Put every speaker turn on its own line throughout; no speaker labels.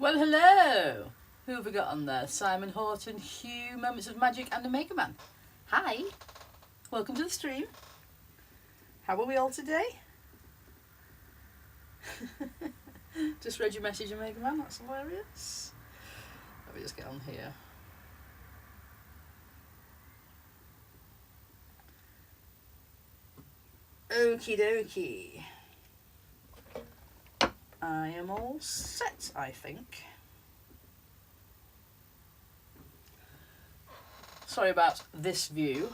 Well, hello! Who have we got on there? Simon Horton, Hugh, Moments of Magic, and Omega Man. Hi! Welcome to the stream. How are we all today? Just read your message, Omega Man. That's hilarious. Let me just get on here. Okie dokie. I am all set, I think. Sorry about this view.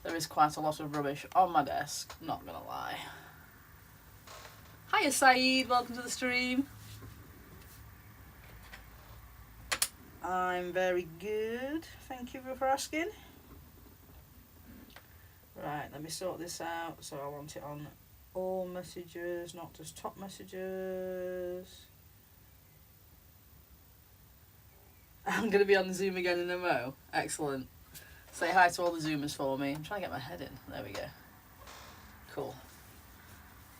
There is quite a lot of rubbish on my desk, not gonna lie. Hiya Saeed, welcome to the stream. I'm very good, thank you for asking. Right, let me sort this out. So I want it on all messages, not just top messages. I'm going to be on the Zoom again in a mo. Excellent. Say hi to all the Zoomers for me. I'm trying to get my head in. There we go. Cool.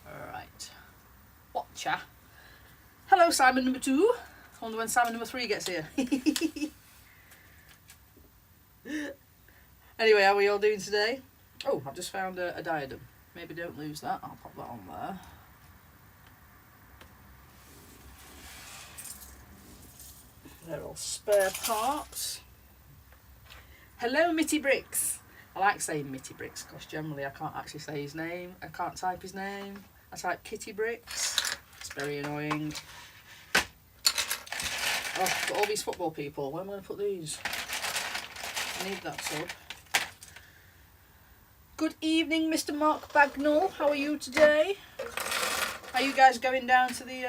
Alright. Watcha. Hello, Simon number 2. I wonder when Simon number 3 gets here. Anyway, how are we all doing today? Oh, I've just found a diadem. Maybe don't lose that. I'll pop that on there. They're all spare parts. Hello, Mitty Bricks. I like saying Mitty Bricks because generally I can't actually say his name. I can't type his name. I type Kitty Bricks. It's very annoying. Oh, got all these football people. Where am I going to put these? I need that sub. Good evening, Mr. Mark Bagnall. How are you today? Are you guys going down to the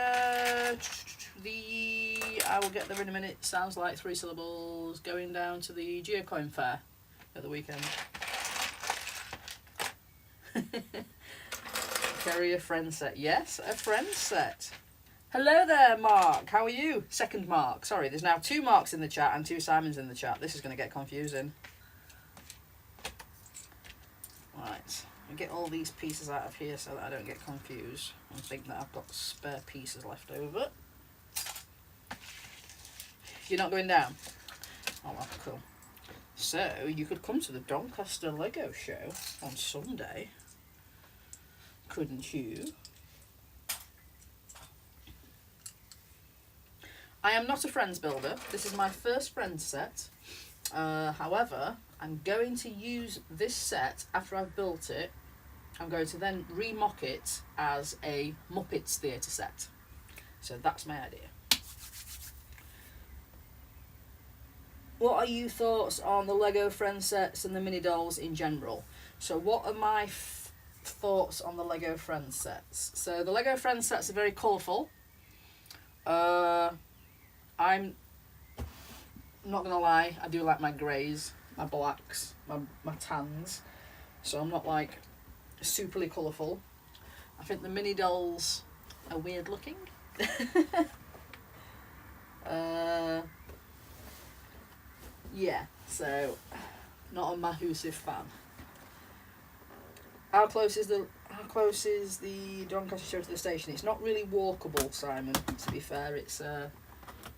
I will get there in a minute. Sounds like 3 syllables. Going down to the Geocoin Fair at the weekend. Carry a friend set. Yes, a friend set. Hello there, Mark. How are you? Second Mark. Sorry, there's now 2 Marks in the chat and 2 Simons in the chat. This is going to get confusing. Right, I'll get all these pieces out of here so that I don't get confused and think that I've got spare pieces left over. You're not going down? Oh well, cool. So, you could come to the Doncaster Lego show on Sunday, couldn't you? I am not a friends builder. This is my first friends set. However, I'm going to use this set after I've built it. I'm going to then remock it as a Muppets theatre set. So that's my idea. What are your thoughts on the Lego friend sets and the mini dolls in general? So what are my thoughts on the Lego friend sets? So the Lego friend sets are very colourful. I'm not gonna lie, I do like my greys, my blacks, my tans. So I'm not like superly colourful. I think the mini dolls are weird looking. Yeah, so not a massive fan. How close is the Doncaster show to the station? It's not really walkable, Simon, to be fair. It's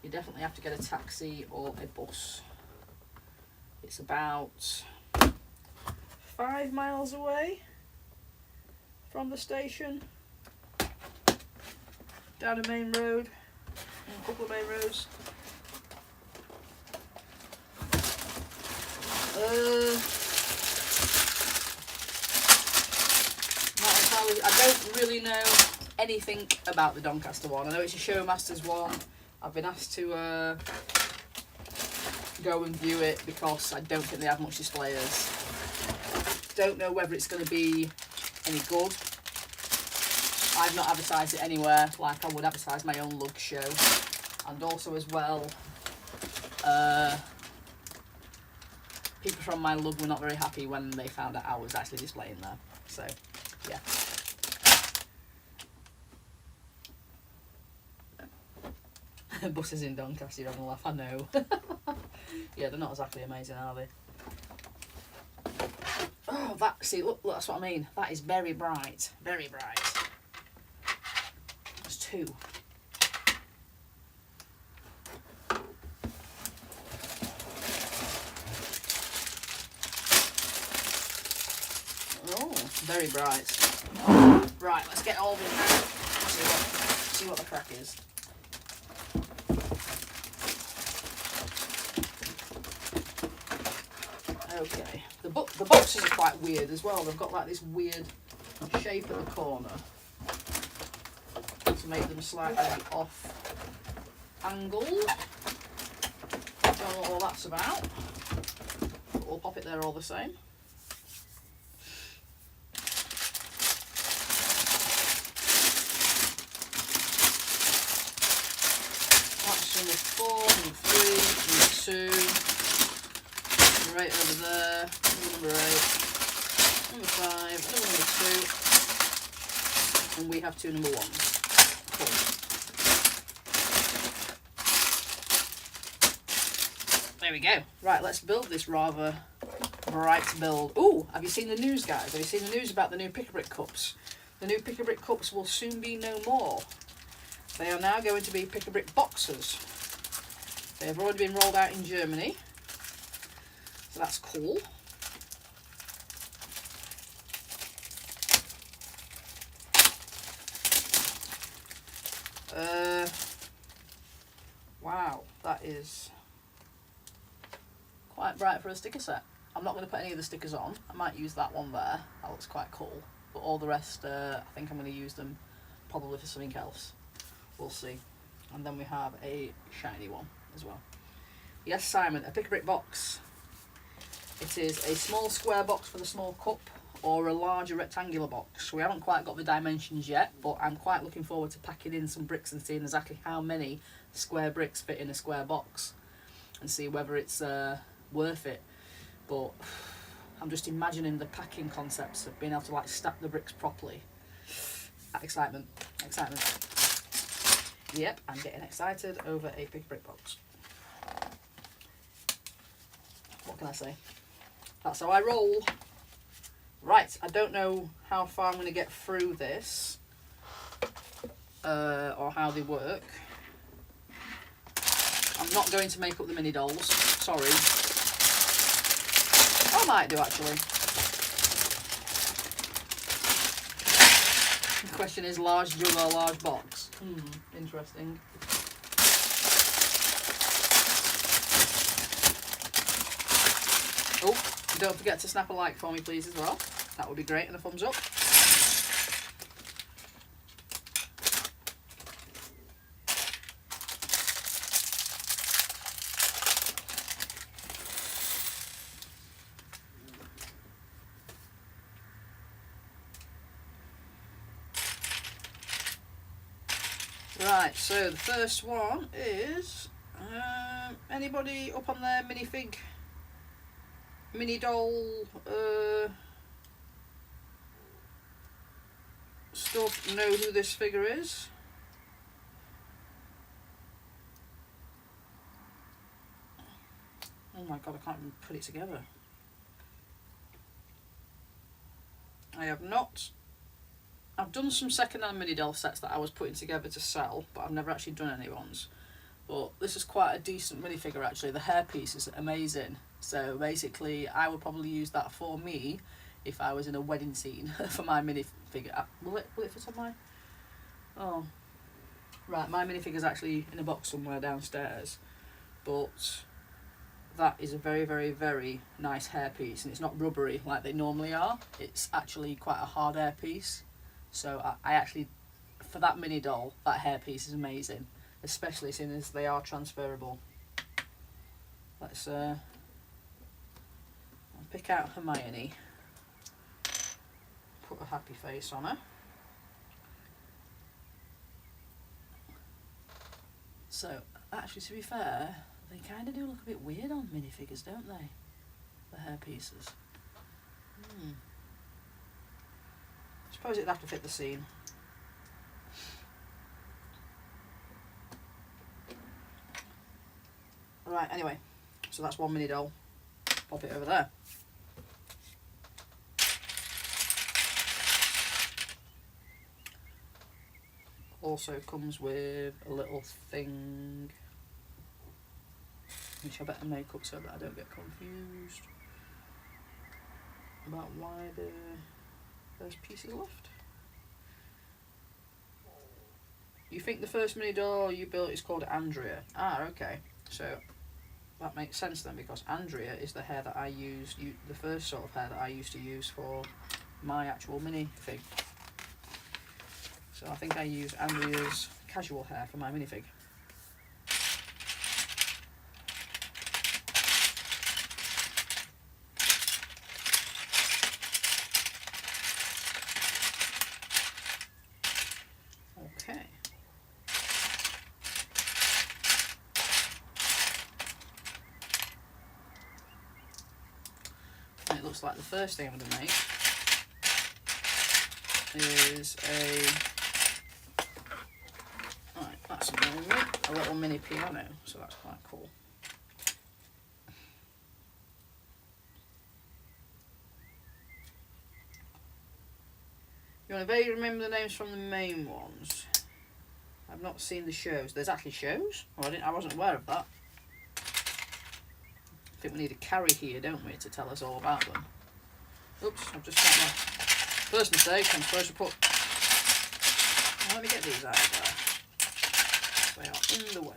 you definitely have to get a taxi or a bus. It's about 5 miles away from the station, down a main road, a couple of main roads. I don't really know anything about the Doncaster one. I know it's a Showmasters one. I've been asked to go and view it because I don't think they have much displayers. Don't know whether it's going to be any good. I've not advertised it anywhere like I would advertise my own lug show. And also as well, people from my lug were not very happy when they found out I was actually displaying there. So, yeah. Buses in Doncaster, you're having a laugh, I know. Yeah, they're not exactly amazing, are they? Oh, look, that's what I mean. That is very bright. Very bright. There's 2. Very bright. Right, let's get all of them now. See what the crack is. Okay, the boxes are quite weird as well. They've got like this weird shape at the corner to make them slightly off angled. Don't know what all that's about, but we'll pop it there all the same. That's number 4, number 3, number 2. Right over there, number 8, number 5, number 2, and we have 2 number 1s. Cool. There we go. Right, let's build this rather bright build. Ooh, have you seen the news, guys? Have you seen the news about the new Pick-a-Brick cups? The new Pick-a-Brick cups will soon be no more. They are now going to be Pick-a-Brick boxes. They have already been rolled out in Germany. So that's cool. Wow, that is quite bright for a sticker set. I'm not going to put any of the stickers on. I might use that one there. That looks quite cool. But all the rest, I think I'm going to use them probably for something else. We'll see. And then we have a shiny one as well. Yes, Simon, a Pick-a-Brick box. It is a small square box for the small cup or a larger rectangular box. We haven't quite got the dimensions yet, but I'm quite looking forward to packing in some bricks and seeing exactly how many square bricks fit in a square box and see whether it's worth it. But I'm just imagining the packing concepts of being able to like stack the bricks properly. Excitement, excitement. Yep, I'm getting excited over a Pick-a-Brick box. What can I say? That's how I roll. Right, I don't know how far I'm going to get through this or how they work. I'm not going to make up the mini dolls, sorry. I might do actually. The question is large jug or large box? Interesting. Oh, don't forget to snap a like for me please as well. That would be great, and a thumbs up. Right, so the first one is anybody up on their minifig, mini doll stuff know who this figure is? Oh my god, I can't even put it together. I have not. I've done some second-hand mini doll sets that I was putting together to sell, but I've never actually done any ones. But this is quite a decent minifigure actually. The hairpiece is amazing. So basically, I would probably use that for me if I was in a wedding scene for my minifigure. Will it fit on my? Oh, right. My minifigure's actually in a box somewhere downstairs, but that is a very, very, very nice hairpiece, and it's not rubbery like they normally are. It's actually quite a hard hairpiece. So I actually, for that mini doll, that hairpiece is amazing, especially seeing as they are transferable. Let's pick out Hermione, put a happy face on her. So actually, to be fair, they kind of do look a bit weird on minifigures, don't they? The hairpieces. I suppose it'd have to fit the scene. Right, anyway, so that's one mini doll. Pop it over there. Also comes with a little thing, which I better make up so that I don't get confused about why There's pieces left. You think the first mini doll you built is called Andrea? Ah, okay. So that makes sense then, because Andrea is the hair that I used, the first sort of hair that I used to use for my actual minifig. So I think I used Andrea's casual hair for my minifig. Okay. And it looks like the first thing I'm going to make is right, that's a little mini piano, so that's quite cool. You want to vaguely remember the names from the main ones? I've not seen the shows. There's actually shows? Oh, I wasn't aware of that. I think we need a carry here, don't we, to tell us all about them. Oops, I've just got my first mistake. I'm supposed to put... Let me get these out of there. They are in the way.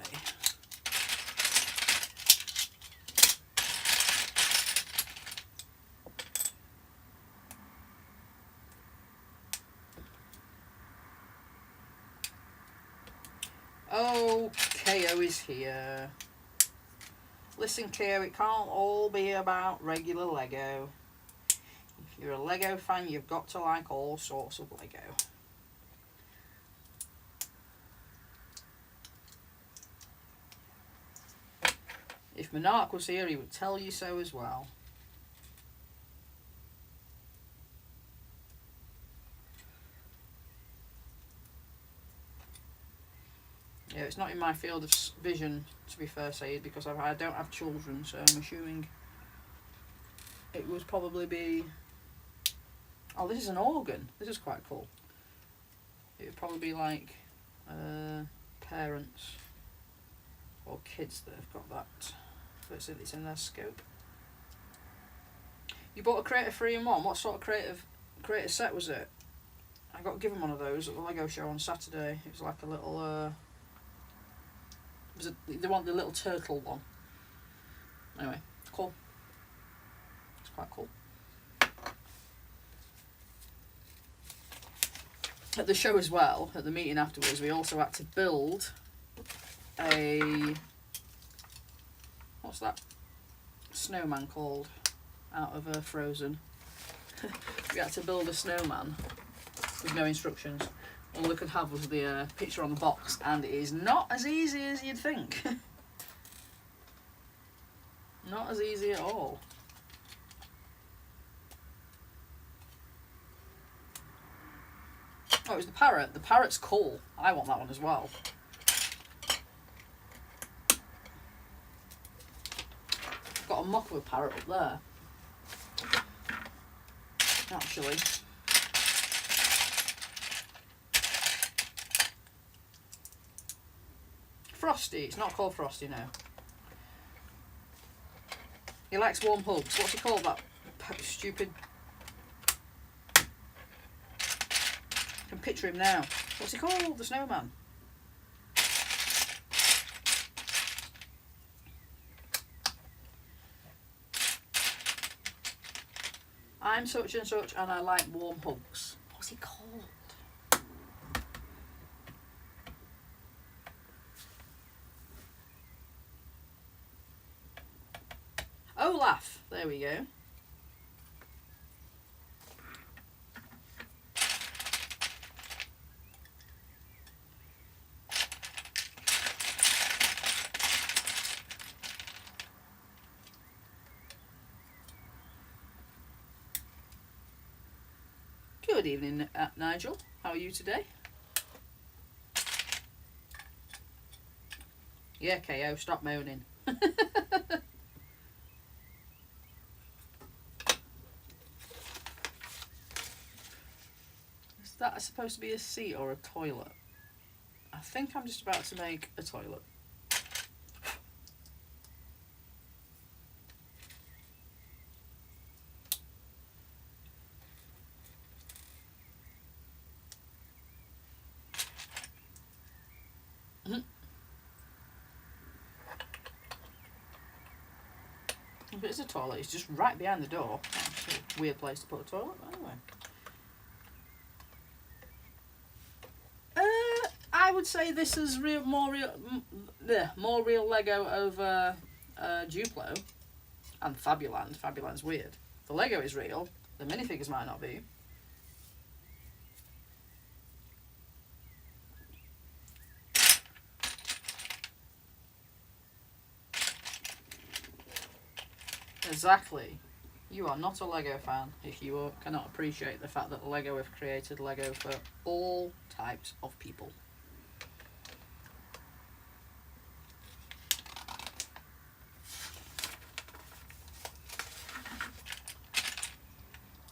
Oh, KO is here. Listen, KO, it can't all be about regular Lego. If you're a Lego fan, you've got to like all sorts of Lego. If Monarch was here, he would tell you so as well. Yeah, it's not in my field of vision, to be fair, Said, because I don't have children, so I'm assuming it would probably be... Oh, this is an organ. This is quite cool. It would probably be like parents or kids that have got that. But it's in their scope. You bought a Creator 3-in-1. What sort of creator set was it? I got given one of those at the Lego show on Saturday. It was like a little... they want the little turtle one. Anyway, cool. It's quite cool. At the show as well, at the meeting afterwards, we also had to build a... What's that snowman called? Out of Frozen. We had to build a snowman with no instructions. All we could have was the picture on the box, and it is not as easy as you'd think. Not as easy at all. Oh, it was the parrot. The parrot's cool. I want that one as well. Got a mock of a parrot up there. Actually. Frosty. It's not called Frosty now. He likes warm hugs. What's he called, that stupid... I can picture him now. What's he called? The snowman. I'm such and such and I like warm hugs. What's he called? Olaf. There we go. Good evening, Nigel. How are you today? Yeah, KO, stop moaning. Is that supposed to be a seat or a toilet? I think I'm just about to make a toilet. Mm-hmm. If it's a toilet, it's just right behind the door. That's a weird place to put a toilet, but anyway. I would say this is more real Lego over Duplo and Fabuland. Fabuland's weird. The Lego is real. The minifigures might not be. Exactly. You are not a Lego fan if you cannot appreciate the fact that Lego have created Lego for all types of people.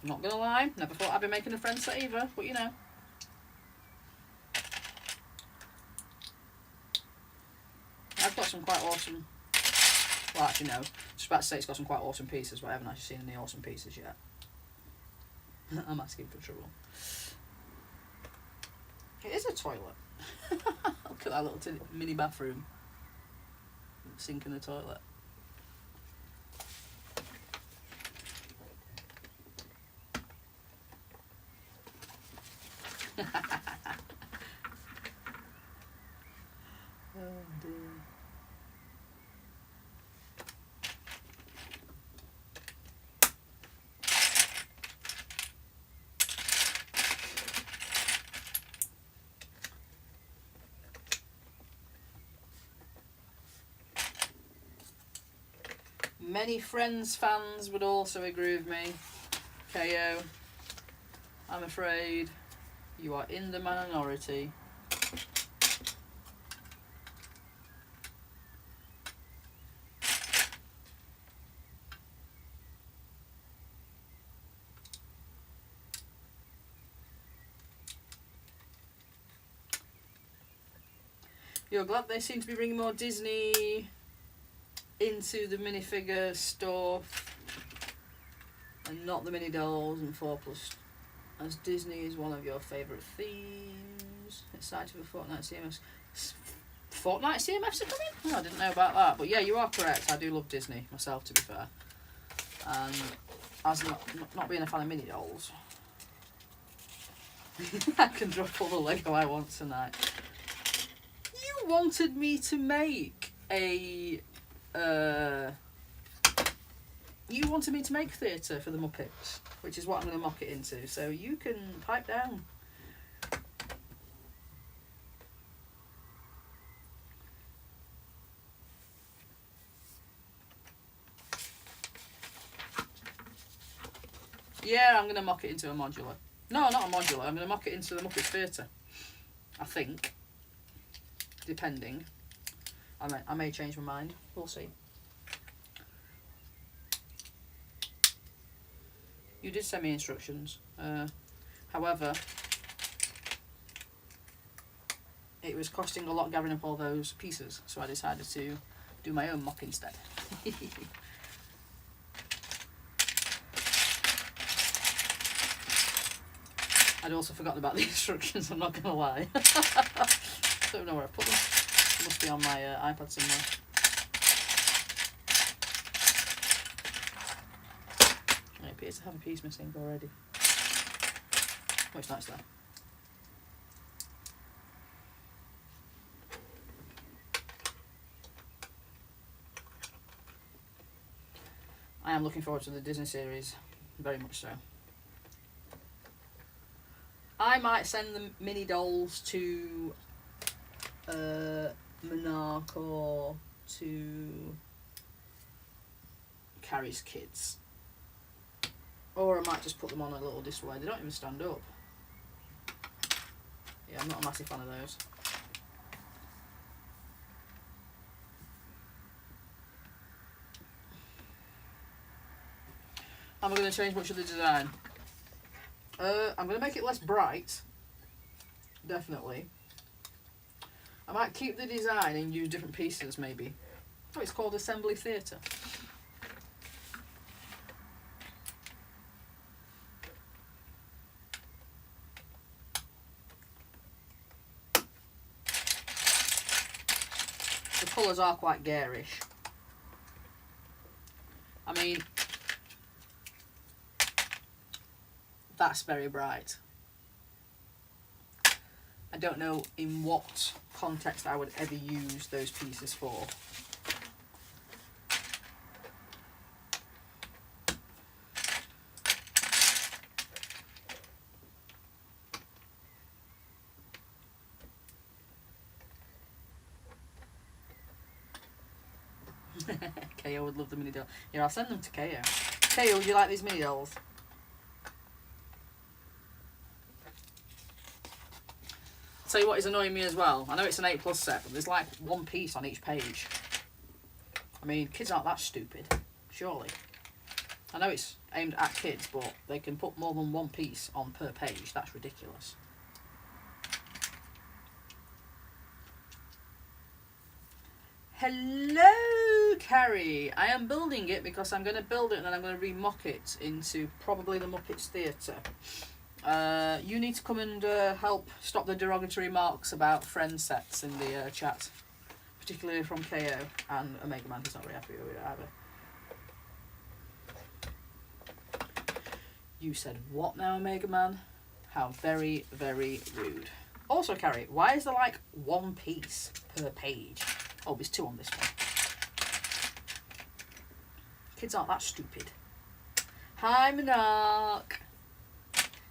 I'm not gonna lie, never thought I'd be making a friend set either, but you know. I've got some quite awesome, well actually no, just about to say it's got some quite awesome pieces, but I haven't actually seen any awesome pieces yet. I'm asking for trouble. It is a toilet. Look at that little mini bathroom. Sink in the toilet. Oh dear. Many Friends fans would also agree with me. KO, I'm afraid you are in the minority. You're glad they seem to be bringing more Disney into the minifigure stuff and not the mini dolls and 4+, as Disney is one of your favourite themes. Excited for Fortnite CMS. Fortnite CMFs are coming? Oh, I didn't know about that. But yeah, you are correct. I do love Disney myself, to be fair. And as not being a fan of mini dolls, I can drop all the Lego I want tonight. You wanted me to make a you wanted me to make theatre for the Muppets, which is what I'm going to mock it into, so you can pipe down. Yeah, I'm going to mock it into a modular. No, not a modular, I'm going to mock it into the Muppets Theatre, I think, depending. I may change my mind, we'll see. You did send me instructions, however, it was costing a lot gathering up all those pieces, so I decided to do my own mock instead. I'd also forgotten about the instructions, I'm not going to lie. Don't know where I put them. It must be on my iPad somewhere. It appears to have a piece missing already. Oh, it's nice there. I am looking forward to the Disney series, very much so. I might send the mini dolls to Monarch or to Carrie's kids. Or I might just put them on a little display. They don't even stand up. Yeah, I'm not a massive fan of those. Am I going to change much of the design? I'm going to make it less bright. Definitely. I might keep the design and use different pieces, maybe. Oh, it's called Assembly Theatre. the colours are quite garish. I mean, that's very bright. I don't know in what context I would ever use those pieces for. KO would love the mini doll. Yeah, I'll send them to KO. KO, would you like these mini dolls? Tell you what is annoying me as well. I know it's an 8+ set, but there's like one piece on each page. I mean, kids aren't that stupid, surely. I know it's aimed at kids, but they can put more than one piece on per page. That's ridiculous. Hello, Carrie. I am building it because I'm going to build it and then I'm going to remock it into probably the Muppets Theatre. You need to come and help stop the derogatory remarks about friend sets in the chat, particularly from KO and Omega Man, who's not very happy with it either. You said what now, Omega Man? How very, very rude. Also, Carrie, why is there like one piece per page? Oh, there's two on this one. Kids aren't that stupid. Hi, Monarch.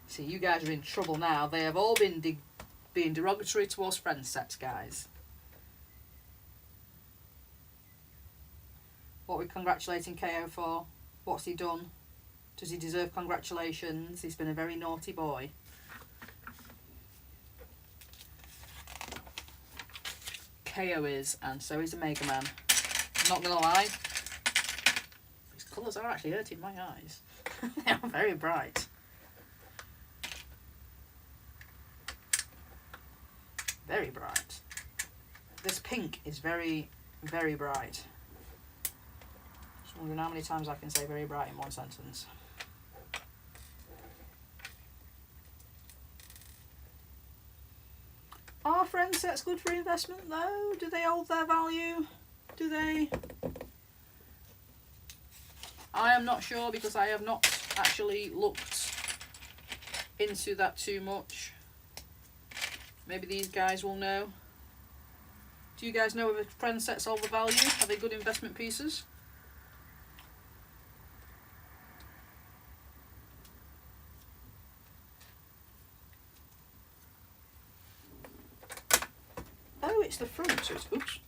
See, you guys are in trouble now. They have all been being derogatory towards friend sets, guys. What are we congratulating KO for? What's he done? Does he deserve congratulations? He's been a very naughty boy. KO is, and so is Omega Man. I'm not gonna lie, these colours are actually hurting my eyes. They are very bright. Very bright. This pink is very, very bright. Just wondering how many times I can say very bright in one sentence. Are friend sets good for investment though? Do they hold their value? Do they? I am not sure because I have not actually looked into that too much. Maybe these guys will know. Do you guys know if friend sets hold the value? Are they good investment pieces? Oh, it's the front, so it's, oops,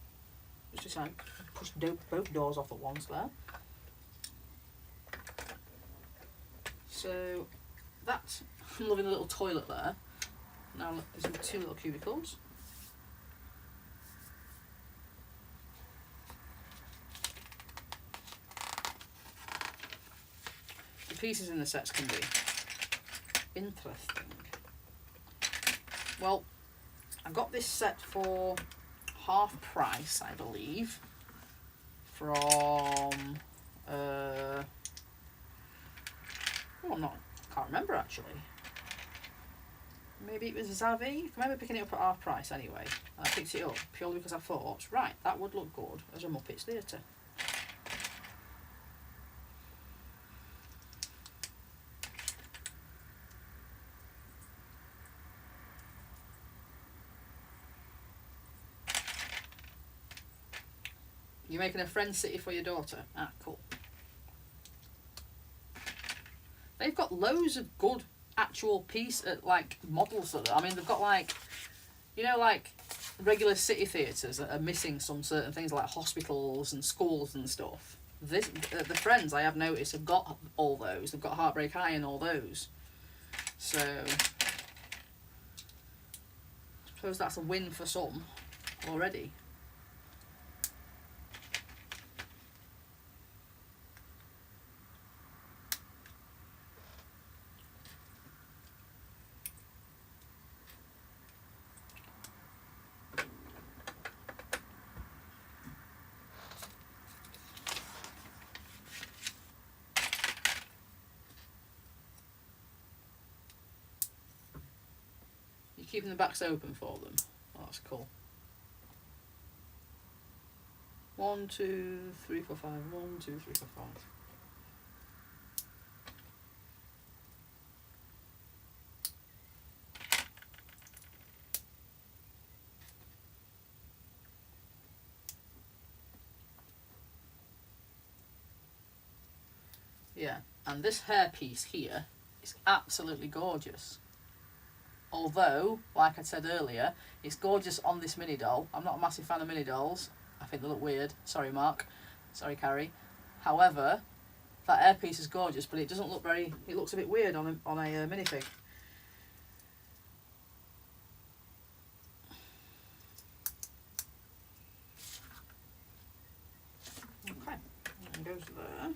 just decided to push both doors off at once there. So that, I'm loving the little toilet there. Now there's two little cubicles. The pieces in the sets can be interesting. Well, I got this set for half price, I believe, from oh, I can't remember actually. Maybe it was Zavi. I remember picking it up at half price anyway. And I picked it up purely because I thought, right, that would look good as a Muppets Theatre. You're making a friend city for your daughter? Ah, cool. They've got loads of good actual piece like models of them. I mean, they've got like, you know, like regular city theatres that are missing some certain things like hospitals and schools and stuff. This, the Friends I have noticed have got all those. They've got Heartbreak High and all those. So I suppose that's a win for some already. Keeping the backs open for them. Oh, that's cool. 1, 2, 3, 4, 5. 1, 2, 3, 4, 5. Yeah, and this hairpiece here is absolutely gorgeous. Although, like I said earlier, it's gorgeous on this mini doll. I'm not a massive fan of mini dolls. I think they look weird. Sorry, Mark. Sorry, Carrie. However, that hairpiece is gorgeous, but it doesn't look very... It looks a bit weird on a minifig. Okay, and goes there.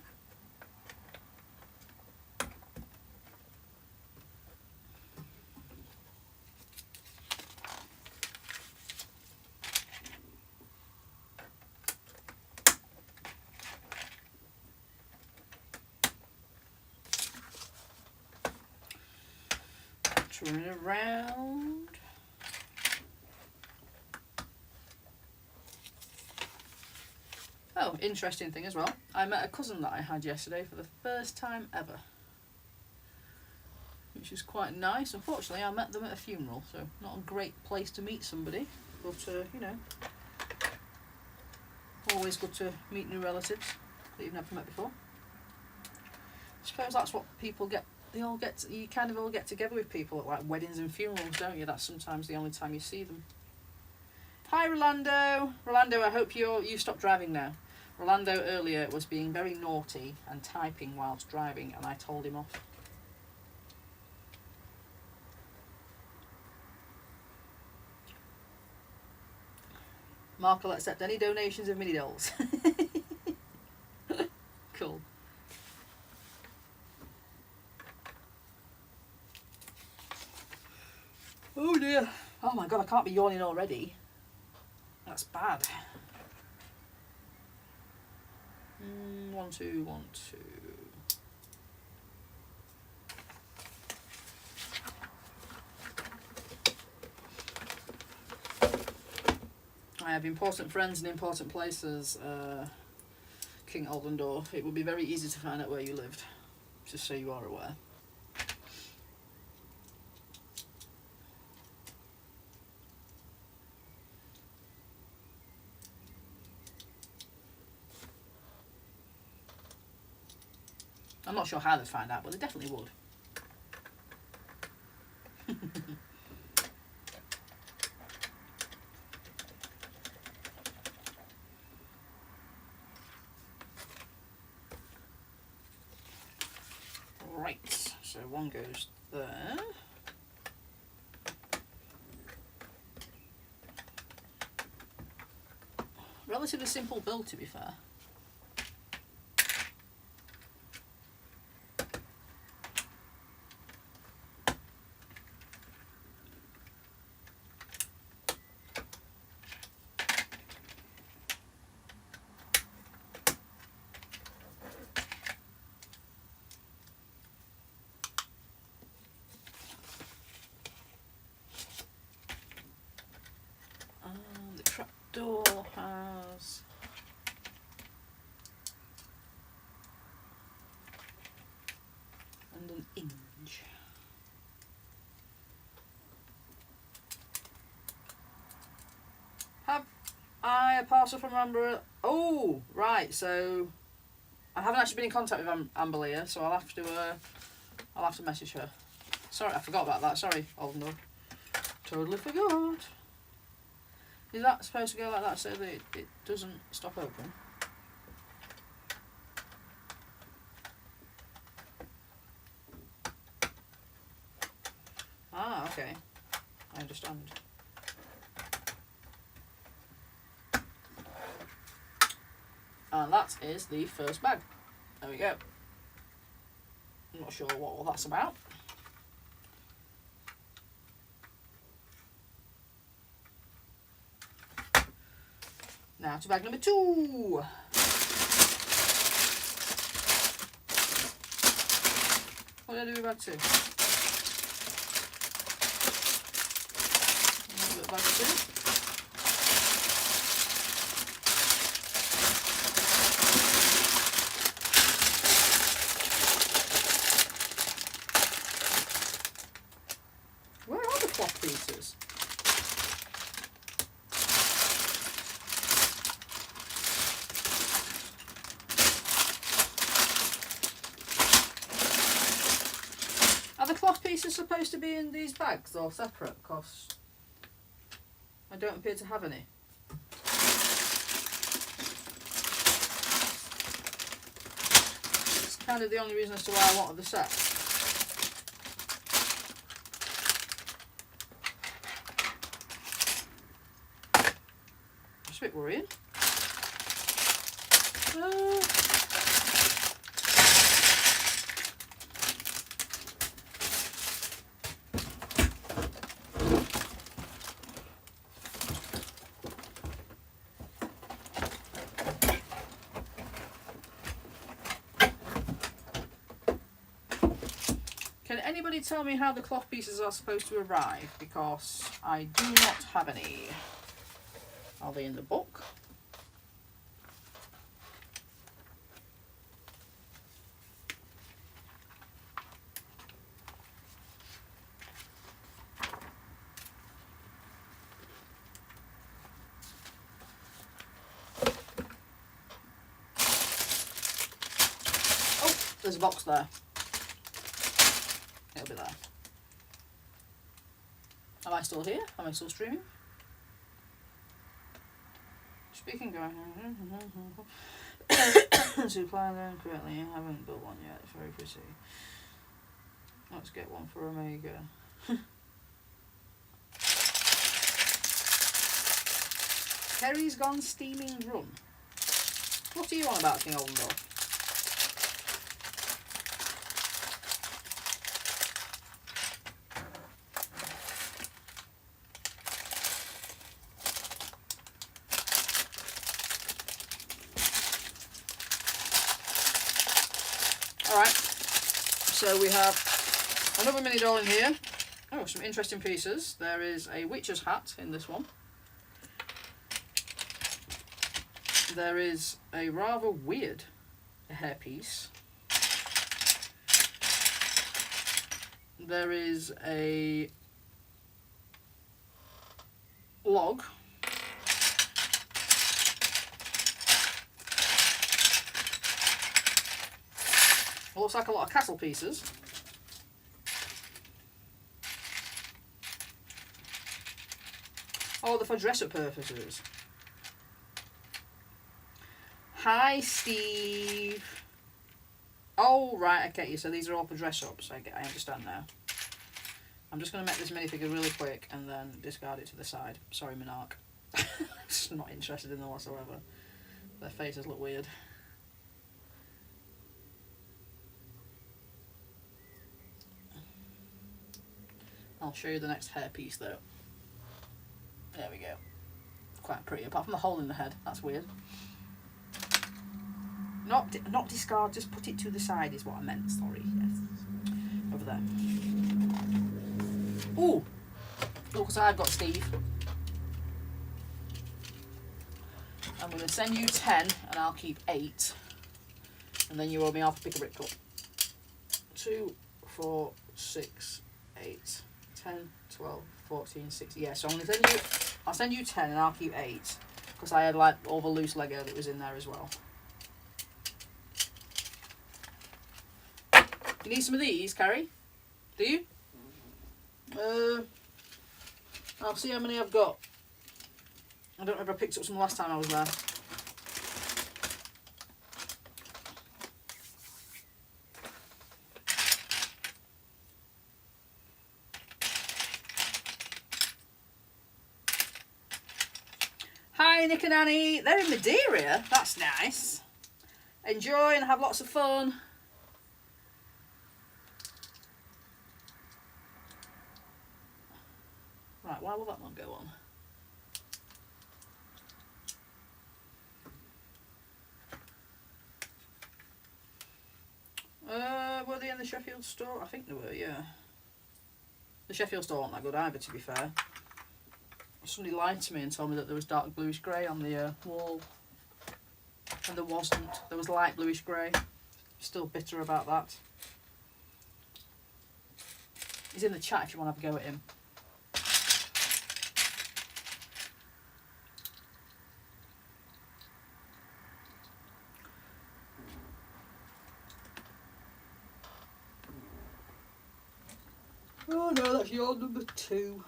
Turn it around. Oh, interesting thing as well. I met a cousin that I had yesterday for the first time ever, which is quite nice. Unfortunately, I met them at a funeral, so not a great place to meet somebody, but you know, always good to meet new relatives that you've never met before. I suppose that's what people get. You kind of all get together with people at like weddings and funerals, don't you? That's sometimes the only time you see them. Hi, Rolando. Rolando, I hope you stopped driving now. Rolando earlier was being very naughty and typing whilst driving, and I told him off. Mark will accept any donations of mini dolls. Cool. Oh dear. Oh my god, I can't be yawning already. That's bad. 1, 2, 1, 2. I have important friends in important places, King Aldendorf. It would be very easy to find out where you lived, just so you are aware. I'm not sure how they'd find out, but they definitely would. Right, so one goes there. Relatively simple build, to be fair. The trapdoor has and an hinge. Have I a parcel from Amber? Oh, right. So I haven't actually been in contact with Amber Leah, so I'll have to message her. Sorry, I forgot about that. Sorry, Aldendorf. Totally forgot. Is that supposed to go like that so that it doesn't stop open? Ah, okay. I understand. And that is the first bag. There we go. I'm not sure what all that's about. Now to bag number 2. What did I do with bag 2? Bag 2. pieces supposed to be in these bags or separate? Because I don't appear to have any. It's kind of the only reason as to why I wanted the set. It's a bit worrying. Can anybody tell me how the cloth pieces are supposed to arrive? Because I do not have any. Are they in the book? Oh, there's a box there. It'll be there. Am I still here? Am I still streaming? Speaking going. Supply them correctly. I haven't got one yet. It's very pretty. Let's get one for Omega. Kerry's gone steaming run. What are you on about, King Oldendorf? Alright, so we have another mini doll in here. Oh, some interesting pieces. There is a witch's hat in this one. There is a rather weird hairpiece. There is a log. Looks like a lot of castle pieces. Oh, they're for dress-up purposes. Hi, Steve. Oh, right, I get you. So these are all for dress-ups. I understand now. I'm just going to make this minifigure really quick and then discard it to the side. Sorry, Monarch. Just not interested in them whatsoever. Their faces look weird. I'll show you the next hairpiece though. There we go. Quite pretty, apart from the hole in the head. That's weird. Not discard, just put it to the side is what I meant, sorry. Yes. Over there. Ooh! Look what I've got, Steve. I'm going to send you 10 and I'll keep 8. And then you owe me half a pick a brick cup. 2, 4, 6, 8. 10, 12, 14, 16. Yeah, so I'm going to send you, I'll send you 10 and I'll keep 8. Because I had like all the loose Lego that was in there as well. You need some of these, Carrie? Do you? I'll see how many I've got. I don't know if I picked up some last time I was there. Hi, Nick and Annie. They're in Madeira. That's nice. Enjoy and have lots of fun. Right, why will that one go on? Were they in the Sheffield store? I think they were, yeah. The Sheffield store wasn't that good either, to be fair. Somebody lied to me and told me that there was dark bluish grey on the wall. And there wasn't. There was light bluish grey. Still bitter about that. He's in the chat if you want to have a go at him. Oh no, that's your number 2.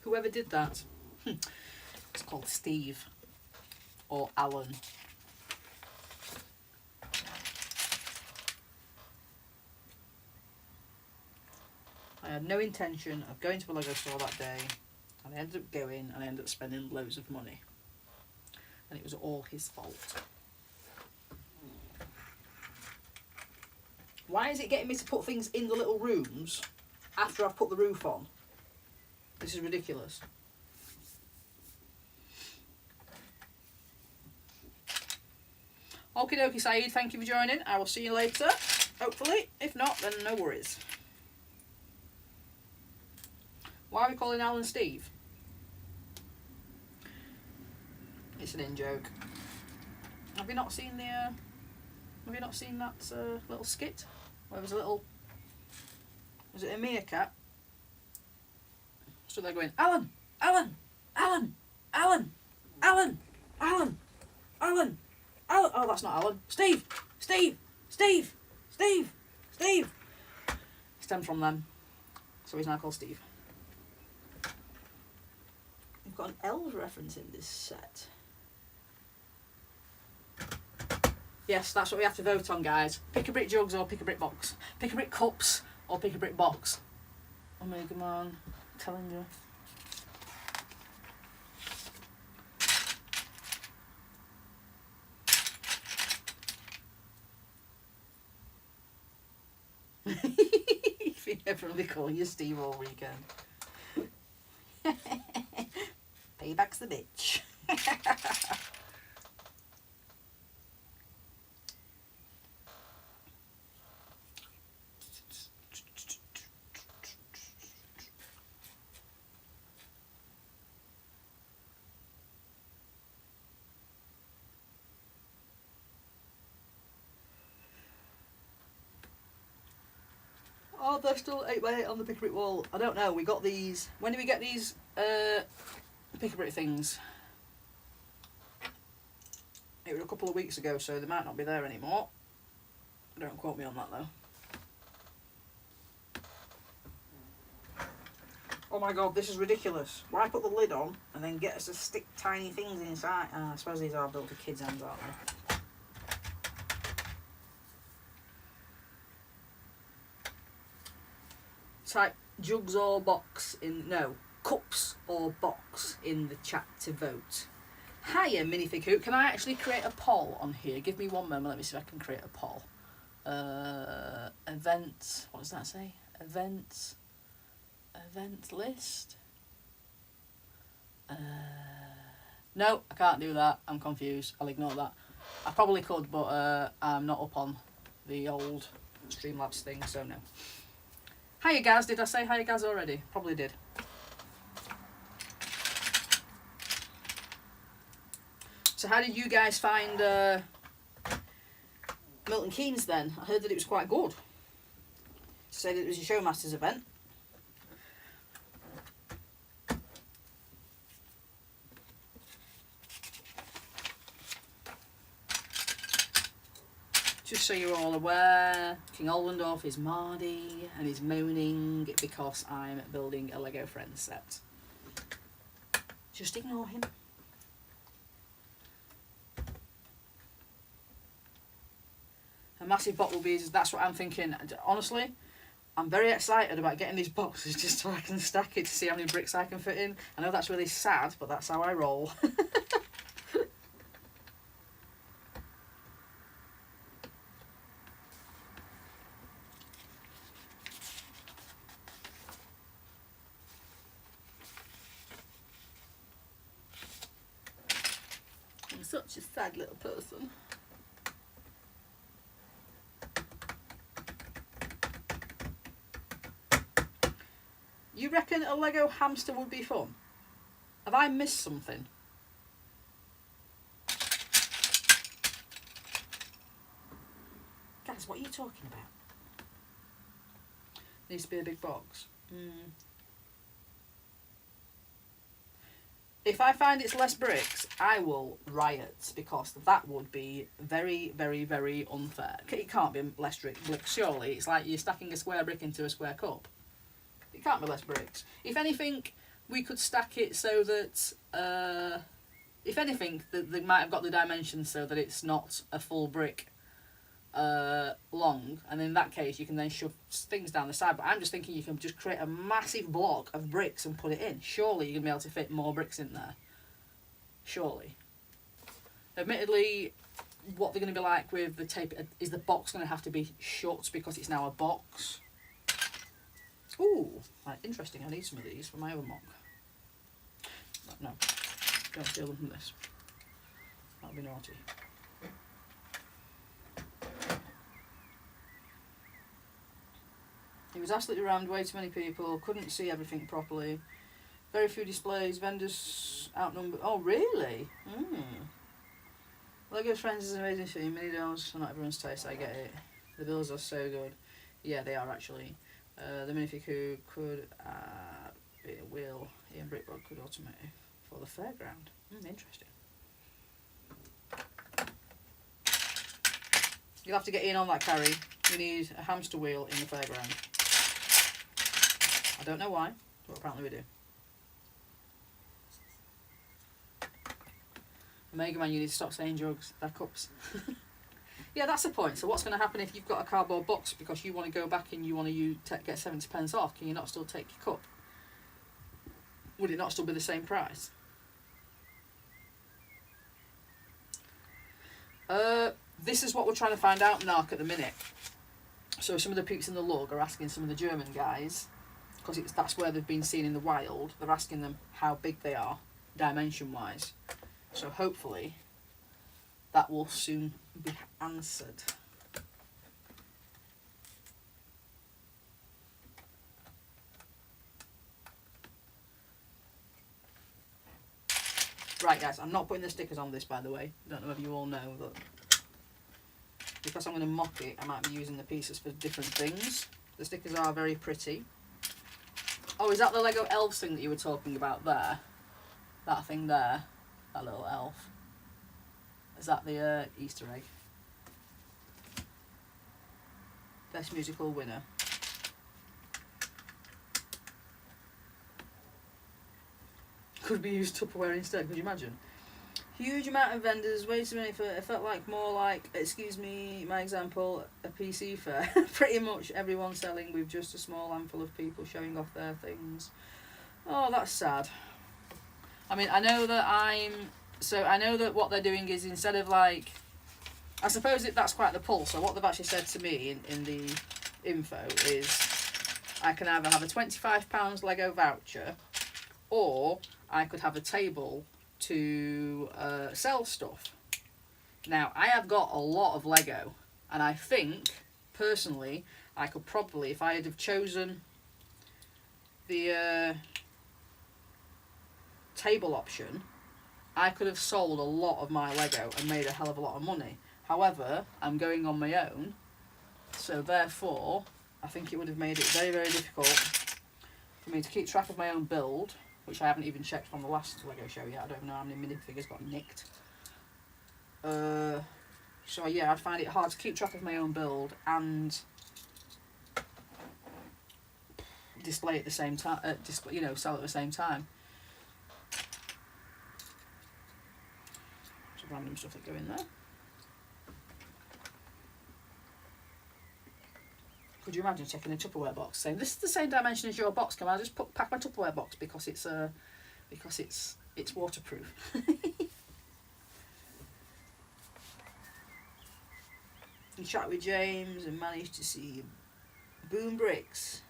Whoever did that, it's called Steve or Alan. I had no intention of going to a Lego store that day, and I ended up going and I ended up spending loads of money. And it was all his fault. Why is it getting me to put things in the little rooms after I've put the roof on? This is ridiculous. Okie dokie, Saeed, thank you for joining. I will see you later, hopefully. If not, then no worries. Why are we calling Alan Steve? It's an in-joke. Have you not seen the? Have you not seen that little skit where there's a little? Was it a meerkat? So they're going, Alan, Alan, Alan, Alan, Alan, Alan, Alan, Alan. Oh, that's not Alan. Steve, Steve, Steve, Steve, Steve. Stemmed from them, so he's now called Steve. We've got an elves reference in this set. Yes, that's what we have to vote on, guys. Pick a brick jugs or pick a brick box. Pick a brick cups or pick a brick box. Omega Man, telling you. I think everyone will be calling you Steve all weekend. Payback's the bitch. Oh, they're still 8x8 on the pick-a-brick wall. I don't know, we got these... When did we get these pick-a-brick things? It was a couple of weeks ago, so they might not be there anymore. Don't quote me on that, though. Oh my god, this is ridiculous. Why put the lid on and then get us to stick tiny things inside? I suppose these are built for kids' hands, aren't they? Type jugs or box in, no, cups or box in the chat to vote. Hiya, minifig hoot. Can I actually create a poll on here? Give me one moment. Let me see if I can create a poll. Event. What does that say? Event list. No, I can't do that. I'm confused. I'll ignore that. I probably could, but I'm not up on the old Streamlabs thing, so no. Hiya, Gaz. Did I say hiya, Gaz, already? Probably did. So how did you guys find Milton Keynes then? I heard that it was quite good. Said it was a Showmasters event. Just so you're all aware, King Olwendorf is Mardy and he's moaning because I'm building a Lego Friends set. Just ignore him. A massive box will be, that's what I'm thinking. Honestly, I'm very excited about getting these boxes just so I can stack it to see how many bricks I can fit in. I know that's really sad, but that's how I roll. I'm such a sad little person. You reckon a Lego hamster would be fun? Have I missed something? Guys, what are you talking about? Needs to be a big box. If I find it's less bricks, I will riot, because that would be very, very, very unfair. It can't be less bricks, surely. It's like you're stacking a square brick into a square cup. It can't be less bricks. If anything, we could stack it so that, if anything, they might have got the dimensions so that it's not a full brick long, and in that case you can then shove things down the side. But I'm just thinking you can just create a massive block of bricks and put it in. Surely you're going to be able to fit more bricks in there. Surely. Admittedly, what they're going to be like with the tape is the box going to have to be shut because it's now a box. Ooh, right, interesting. I need some of these for my other mock. No, don't steal them from this. That would be naughty. It was absolutely rammed, way too many people, couldn't see everything properly. Very few displays, vendors outnumbered. Oh, really? Lego's Friends is an amazing theme, many doors, so not everyone's taste, I get it. The bills are so good. Yeah, they are actually. The minifig who could be a wheel, Ian Brickbog could automate for the fairground. Interesting. You'll have to get in on that, Carrie. You need a hamster wheel in the fairground. I don't know why, but apparently we do. Mega Man, you need to stop saying drugs. They're cups. Yeah, that's the point. So what's going to happen if you've got a cardboard box because you want to go back and you want to get 70 pence off? Can you not still take your cup? Would it not still be the same price? This is what we're trying to find out, Narc, at the minute. So some of the peeps in the lug are asking some of the German guys, because that's where they've been seen in the wild, they're asking them how big they are, dimension-wise. So hopefully that will soon be answered. Right, guys, I'm not putting the stickers on this, by the way. Don't know if you all know that. Because I'm going to mock it, I might be using the pieces for different things. The stickers are very pretty. Oh, is that the Lego elves thing that you were talking about there? That thing there? That little elf? Is that the Easter egg? Best musical winner. Could be used Tupperware instead, could you imagine? Huge amount of vendors, way too many for it felt like more like, excuse me, my example, a PC fair. Pretty much everyone selling with just a small handful of people showing off their things. Oh, that's sad. I mean, I know that what they're doing is instead of like, I suppose that's quite the pull. So what they've actually said to me in the info is I can either have a £25 Lego voucher or I could have a table to sell stuff. Now, I have got a lot of Lego, and I think, personally, I could probably, if I had have chosen the table option, I could have sold a lot of my Lego and made a hell of a lot of money. However, I'm going on my own, so therefore, I think it would have made it very, very difficult for me to keep track of my own build, which I haven't even checked from the last Lego show yet. I don't even know how many minifigures got nicked. So yeah, I'd find it hard to keep track of my own build and display at the same time. Sell at the same time. Some random stuff that go in there. Could you imagine checking a Tupperware box saying this is the same dimension as your box? Can I just pack my Tupperware box because it's waterproof? He chatted with James and managed to see Boom Bricks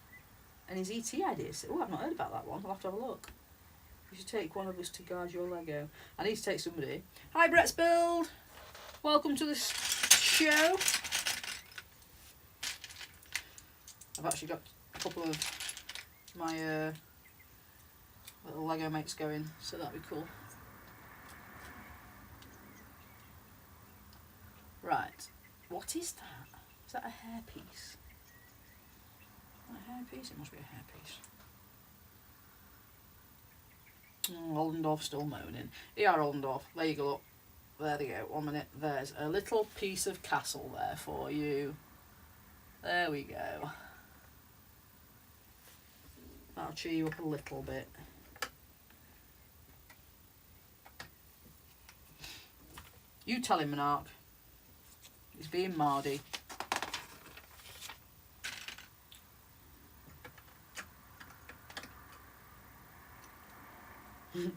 and his ET ideas. Oh, I've not heard about that one. I'll have to have a look. You should take one of us to guard your Lego. I need to take somebody. Hi, Brett's Build. Welcome to the show. I've actually got a couple of my little Lego mates going, so that'd be cool. Right, what is that? Is that a hairpiece? Is that a hairpiece? It must be a hairpiece. Ollendorf still moaning. E.R. Ollendorf, there you go. Look. There they go. 1 minute. There's a little piece of castle there for you. There we go. That'll cheer you up a little bit. You tell him, Monarch. He's being Mardy.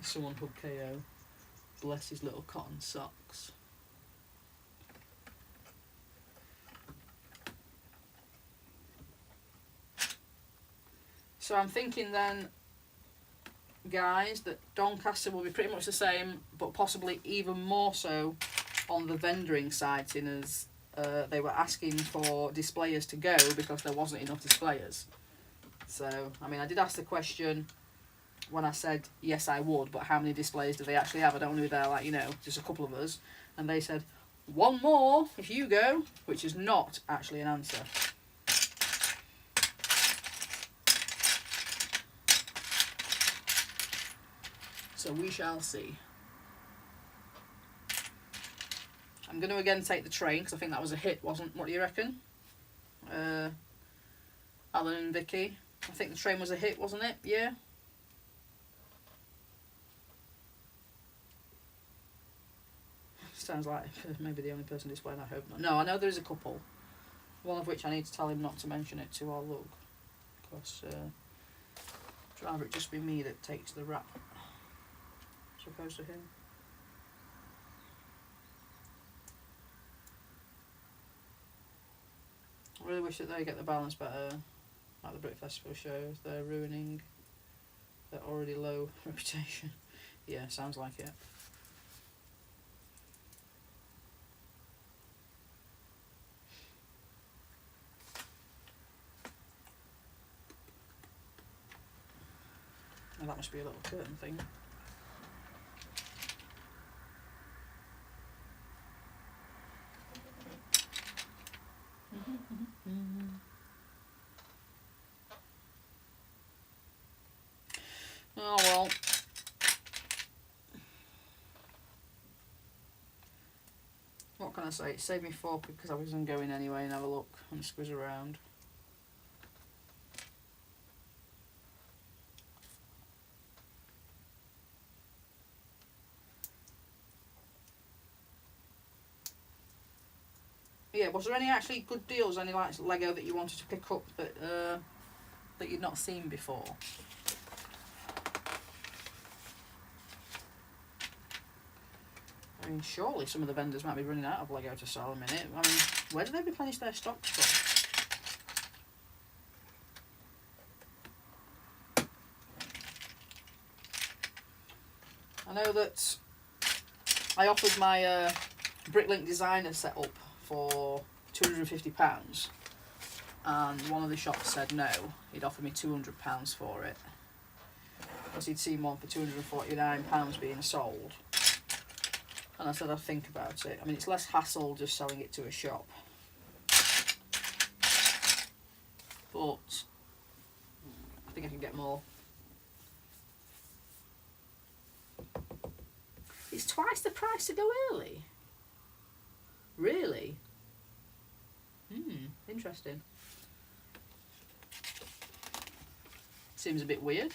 Someone put KO. Bless his little cotton socks. So I'm thinking then, guys, that Doncaster will be pretty much the same, but possibly even more so on the vendoring side, seeing as they were asking for displayers to go because there wasn't enough displayers. So, I mean, I did ask the question when I said, yes, I would, but how many displays do they actually have? I don't want to be there, like, you know, just a couple of us. And they said, 1 more if you go, which is not actually an answer. So we shall see. I'm going to again take the train because I think that was a hit, wasn't? What do you reckon? Alan and Vicky. I think the train was a hit, wasn't it? Yeah. Sounds like maybe the only person displaying. I hope not. No, I know there's a couple. One of which I need to tell him not to mention it to our Lug. Because I'd rather it just be me that takes the rap. As opposed to him. I really wish that they get the balance better. Like the Brit Festival shows. They're ruining their already low reputation. Yeah, sounds like it. Well, that must be a little curtain thing. Oh well. What can I say? It saved me 4 because I wasn't going anyway and have a look and squiz around. Yeah, was there any actually good deals, any like Lego that you wanted to pick up that you'd not seen before? I mean, surely some of the vendors might be running out of Lego to sell in a minute. I mean, where do they replenish their stocks from? I know that I offered my Bricklink designer set up for £250, and one of the shops said no, he'd offer me £200 for it because he'd seen one for £249 being sold, and I said I'd think about it. I mean, it's less hassle just selling it to a shop, but I think I can get more. It's twice the price to go early. Really? Interesting. Seems a bit weird.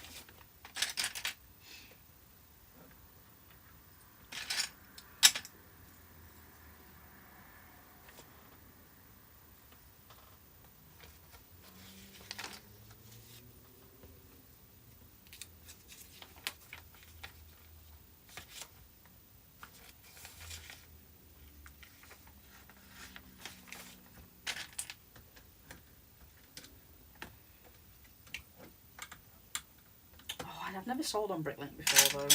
I've never sold on Bricklink before though.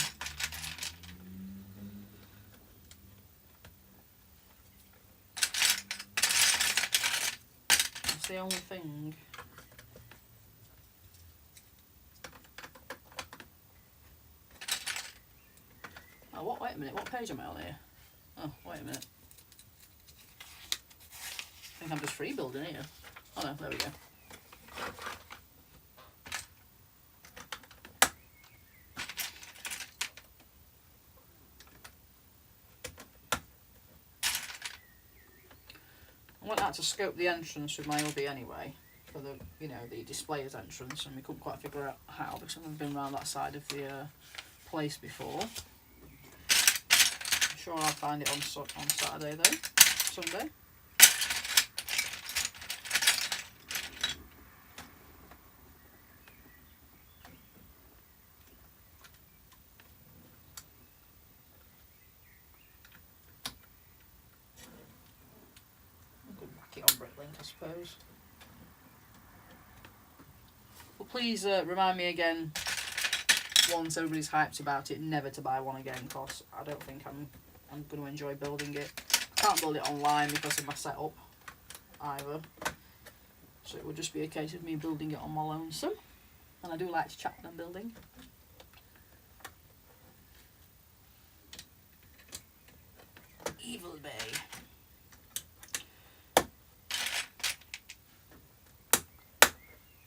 That's the only thing. Oh, what? Wait a minute. What page am I on here? Oh, wait a minute. I think I'm just free building here. Oh no, there we go. went out to scope the entrance with my hubby anyway, for the, you know, the displayer's entrance, and we couldn't quite figure out how, because I've never been around that side of the place before. I'm sure I'll find it on Saturday though, Sunday. On Bricklink, I suppose. But please remind me again, once everybody's hyped about it, never to buy one again, because I don't think I'm going to enjoy building it. I can't build it online because of my setup either, so it would just be a case of me building it on my lonesome, and I do like to chat when I'm building. Evil Bay.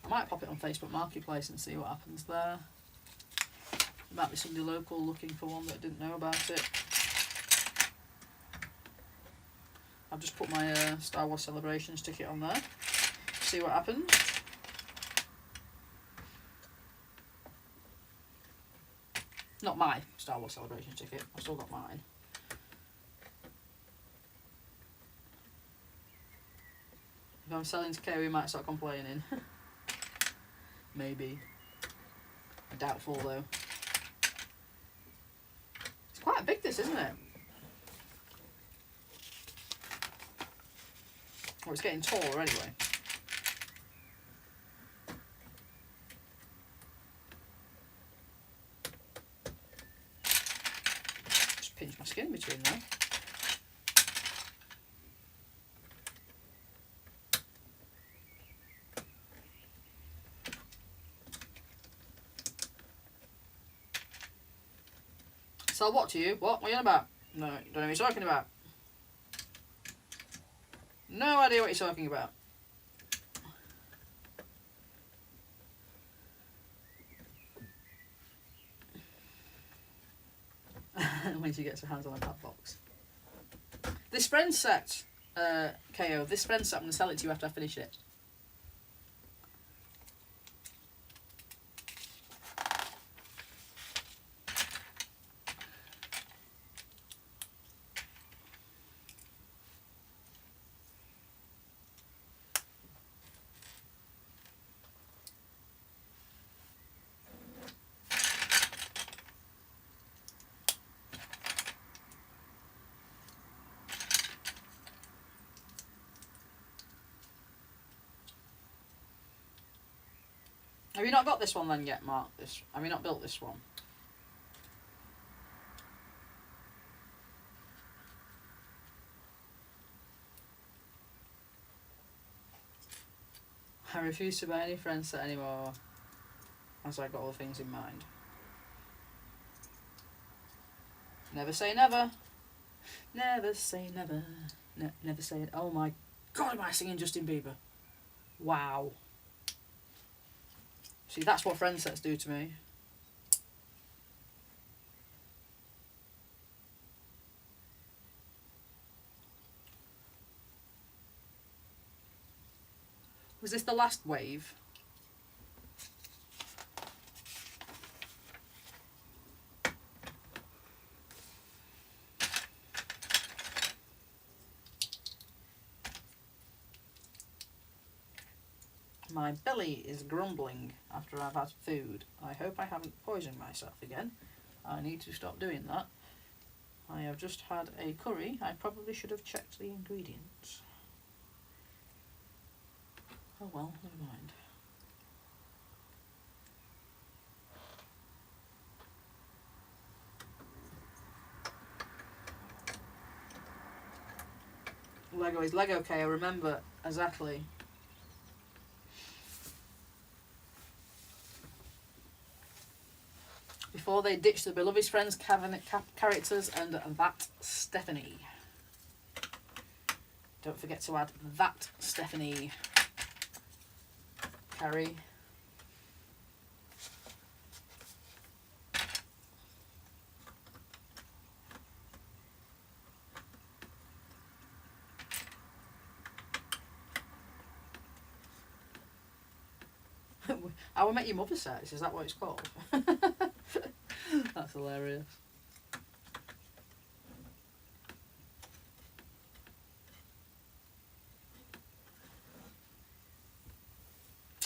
I might pop it on Facebook Marketplace and see what happens there. There might be somebody local looking for one that didn't know about it. I've just put my Star Wars Celebrations ticket on there. See what happens. Not my Star Wars Celebrations ticket. I've still got mine. If I'm selling to Kay, we might start complaining. Maybe. Doubtful though. It's quite big, this, isn't it? Oh, it's getting taller anyway. Just pinch my skin between there. Sell what to you? What are you on about? No, don't know what you're talking about. No idea what you're talking about. When she gets her hands on a pad box. This friend set, KO, this friend set, I'm going to sell it to you after I finish it. Have you not got this one then yet, Mark? Have you not built this one? I refuse to buy any friend set anymore, as I got all the things in mind. Never say never. Never say never. Never say it. Oh my God, am I singing Justin Bieber? Wow. See, that's what friend sets do to me. Was this the last wave? My belly is grumbling after I've had food. I hope I haven't poisoned myself again. I need to stop doing that. I have just had a curry. I probably should have checked the ingredients. Oh well, never mind. Lego is Lego, okay, I remember exactly. Before they ditch the beloved friends, characters, and that Stephanie. Don't forget to add that Stephanie. Carrie. How I Met Your Mother sets, is that what it's called? That's hilarious.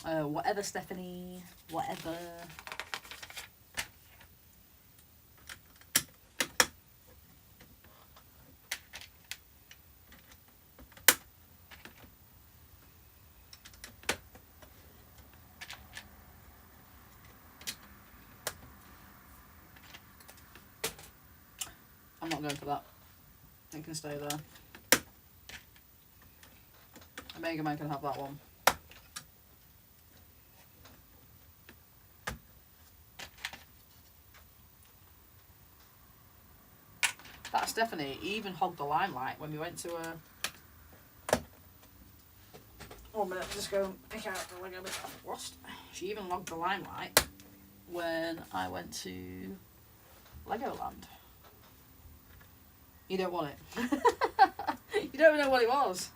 Whatever, Stephanie. Whatever. I'm not going for that. It can stay there. Mega Man can have that one. That Stephanie even hogged the limelight when we went to a... 1 minute, just go pick out the Lego bit I've lost. She even logged the limelight when I went to Legoland. You don't want it. You don't even know what it was.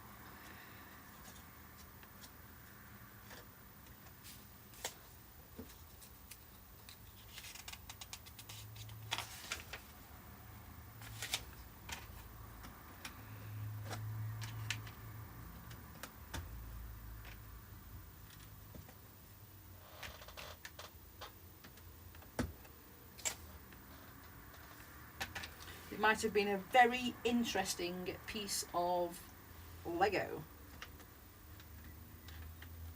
It might have been a very interesting piece of Lego.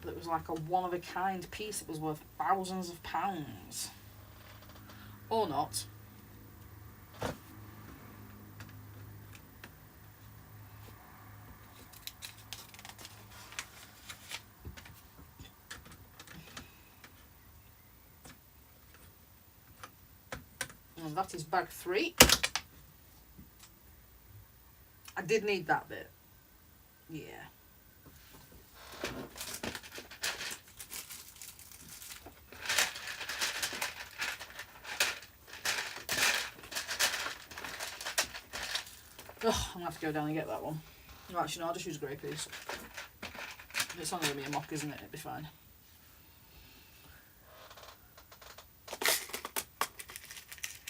That was like a one-of-a-kind piece that was worth thousands of pounds. Or not. And that is bag 3. I did need that bit. Yeah. Oh, I'm going to have to go down and get that one. No, actually, no, I'll just use a grey piece. It's only going to be a mock, isn't it? It'll be fine.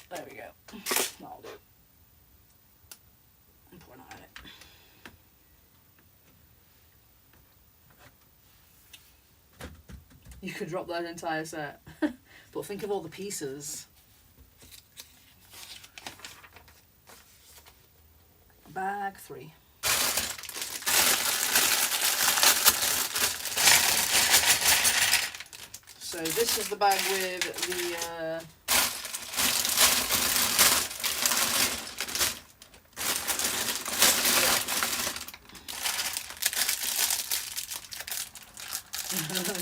There we go. That'll do. I'm pouring out in it. You could drop that entire set. But think of all the pieces. Bag 3. So this is the bag with the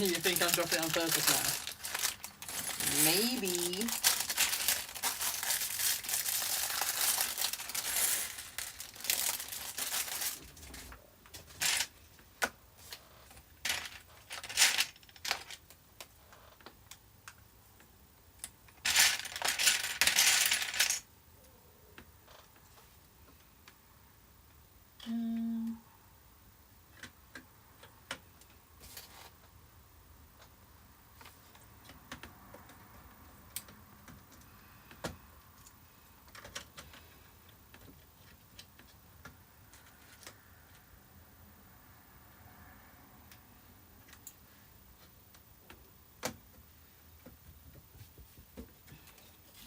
you think I'm dropping it on purpose now? Maybe.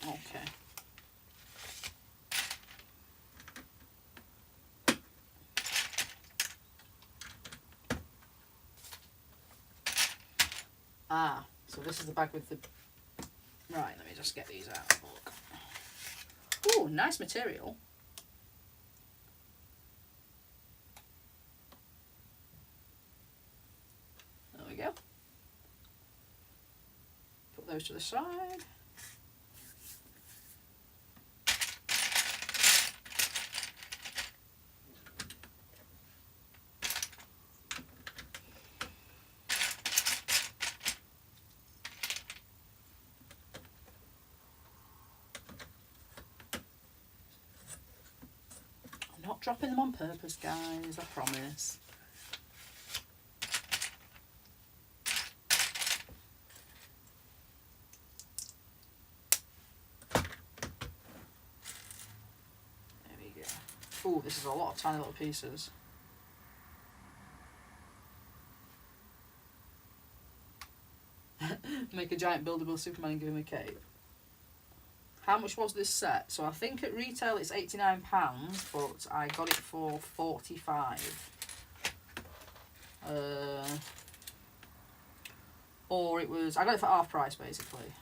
Okay. Ah, so this is the bag with the... Right, let me just get these out. Ooh, nice material. There we go. Put those to the side. Not dropping them on purpose, guys, I promise. Ooh, this is a lot of tiny little pieces. Make a giant buildable Superman and give him a cape. How much was this set? So I think at retail it's £89, but I got it for £45. Or it was, I got it for half price basically.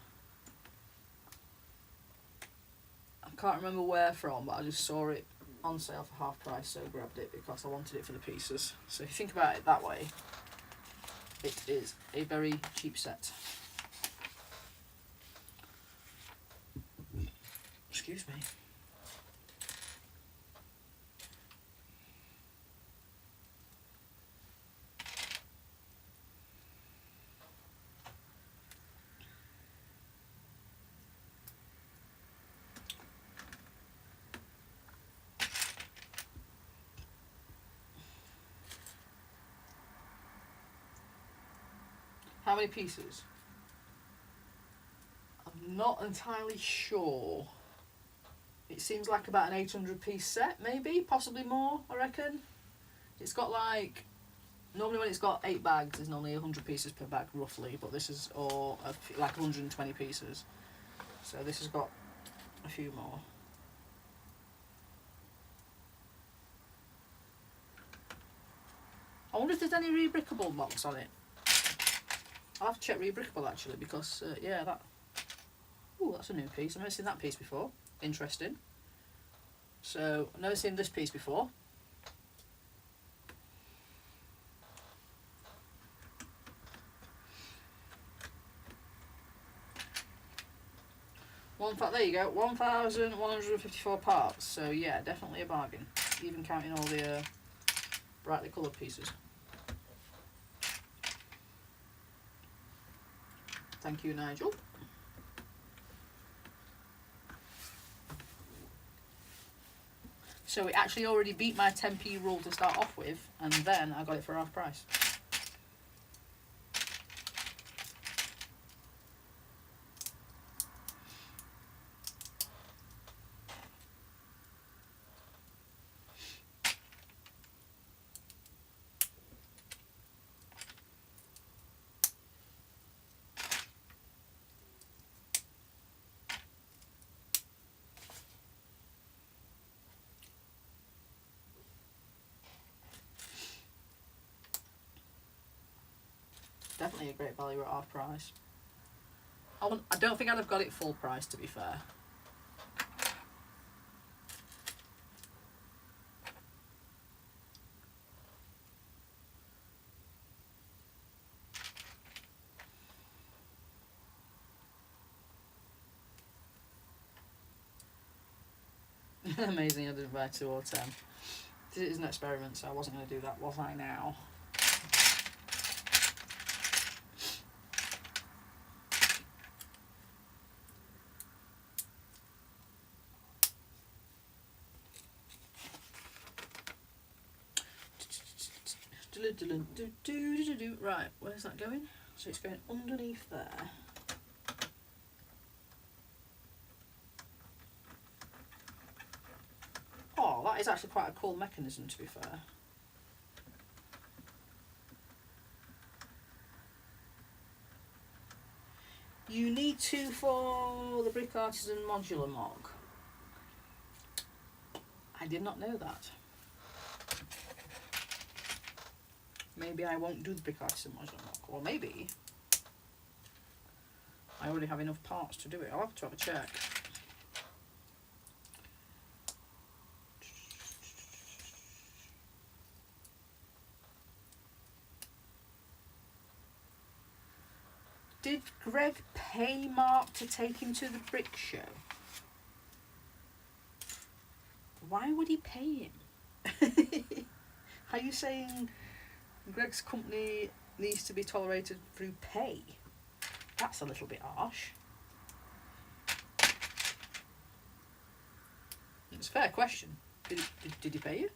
I can't remember where from, but I just saw it on sale for half price, so grabbed it because I wanted it for the pieces. So if you think about it that way, it is a very cheap set. Excuse me. How many pieces? I'm not entirely sure. It seems like about an 800 piece set, maybe, possibly more, I reckon. It's got like, normally when it's got 8 bags, there's normally 100 pieces per bag, roughly, but this is like 120 pieces. So this has got a few more. I wonder if there's any rebrickable box on it. I'll have to check rebrickable actually, because yeah, that. Ooh, that's a new piece. I've never seen that piece before. Interesting. So I've never seen this piece before. There you go. 1,154 parts. So yeah, definitely a bargain. Even counting all the brightly coloured pieces. Thank you, Nigel. So it actually already beat my 10p rule to start off with, and then I got it for half price. Definitely a great value at half price. I don't think I'd have got it full price, to be fair. Amazing, I didn't buy 2 or 10. This is an experiment, so I wasn't going to do that, was I now? Right, where's that going? So it's going underneath there. Oh, that is actually quite a cool mechanism, to be fair. You need to for the Brick Artisan Modular Mog. I did not know that. Maybe I won't do the Brick Artisan Modular Mog, or maybe I already have enough parts to do it. I'll have to have a check. Did Greg pay Mark to take him to the brick show? Why would he pay him? Are you saying Greg's company needs to be tolerated through pay? That's a little bit harsh. It's a fair question. Did he pay you?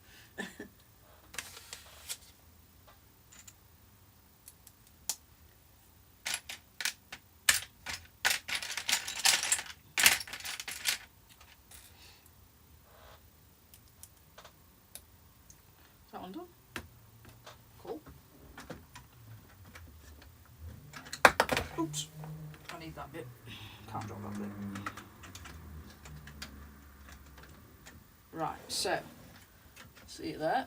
one done. Cool. Oops. I need that bit. Can't drop that bit. Right, so, see it there?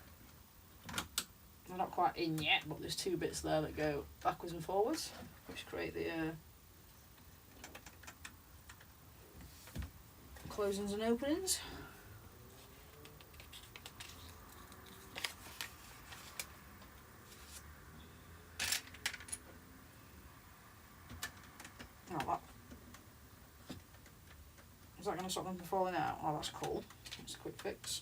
They're not quite in yet, but there's two bits there that go backwards and forwards, which create the closings and openings. Oh, is that going to stop them from falling out? Oh, that's cool. That's a quick fix.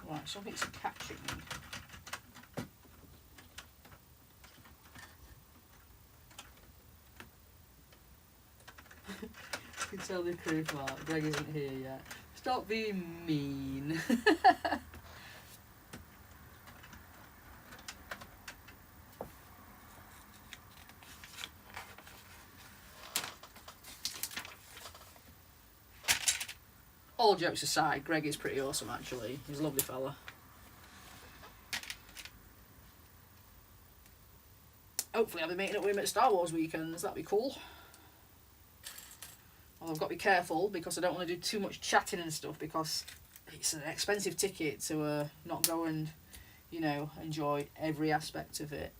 Right, something's catching. You can tell the crew Mark. Greg isn't here yet. Stop being mean. All jokes aside, Greg is pretty awesome actually. He's a lovely fella. Hopefully I'll be meeting up with him at Star Wars weekends, that'd be cool. Well, I've got to be careful because I don't want to do too much chatting and stuff because it's an expensive ticket to not go and, you know, enjoy every aspect of it.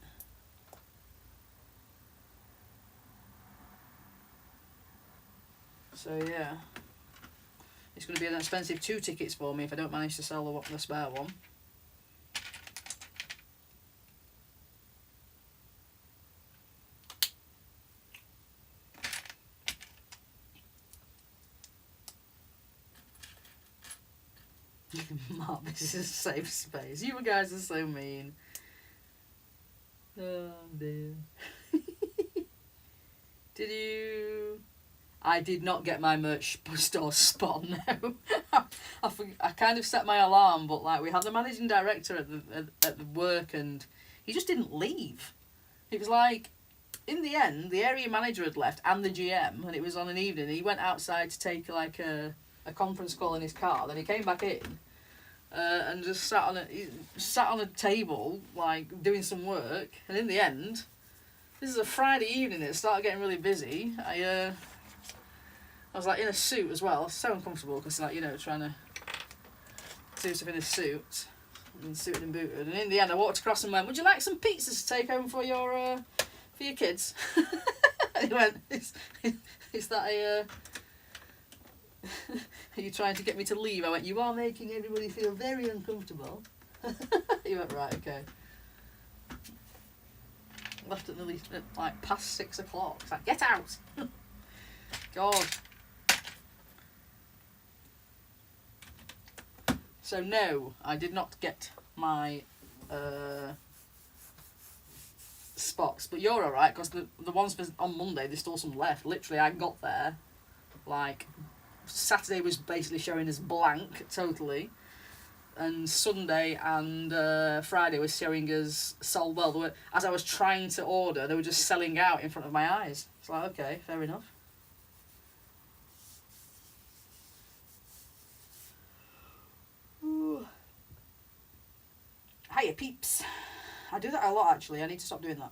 So yeah, it's going to be an expensive 2 tickets for me if I don't manage to sell the spare one. Mark, this is a safe space. You guys are so mean. Oh dear. Did you... I did not get my merch store spot, no. I kind of set my alarm, but like we had the managing director at the work and he just didn't leave. It was like, in the end, the area manager had left and the GM, and it was on an evening. He went outside to take like a conference call in his car. Then he came back in and just sat on a table like doing some work. And in the end, this is a Friday evening. It started getting really busy. I was like in a suit as well, so uncomfortable because like, you know, trying to do stuff in a suit, and suited and booted. And in the end, I walked across and went, "Would you like some pizzas to take home for your kids?" And he went, "Is that a? Are you trying to get me to leave?" I went, "You are making everybody feel very uncomfortable." He went, "Right, okay." Left at nearly like past 6 o'clock. It's like, "Get out!" God. So no, I did not get my spots, but you're alright because the ones on Monday, there's still some left. Literally, I got there, like, Saturday was basically showing as blank, totally, and Sunday and Friday was showing as sold well. As I was trying to order, they were just selling out in front of my eyes. It's like, okay, fair enough. Hiya peeps. I do that a lot actually. I need to stop doing that.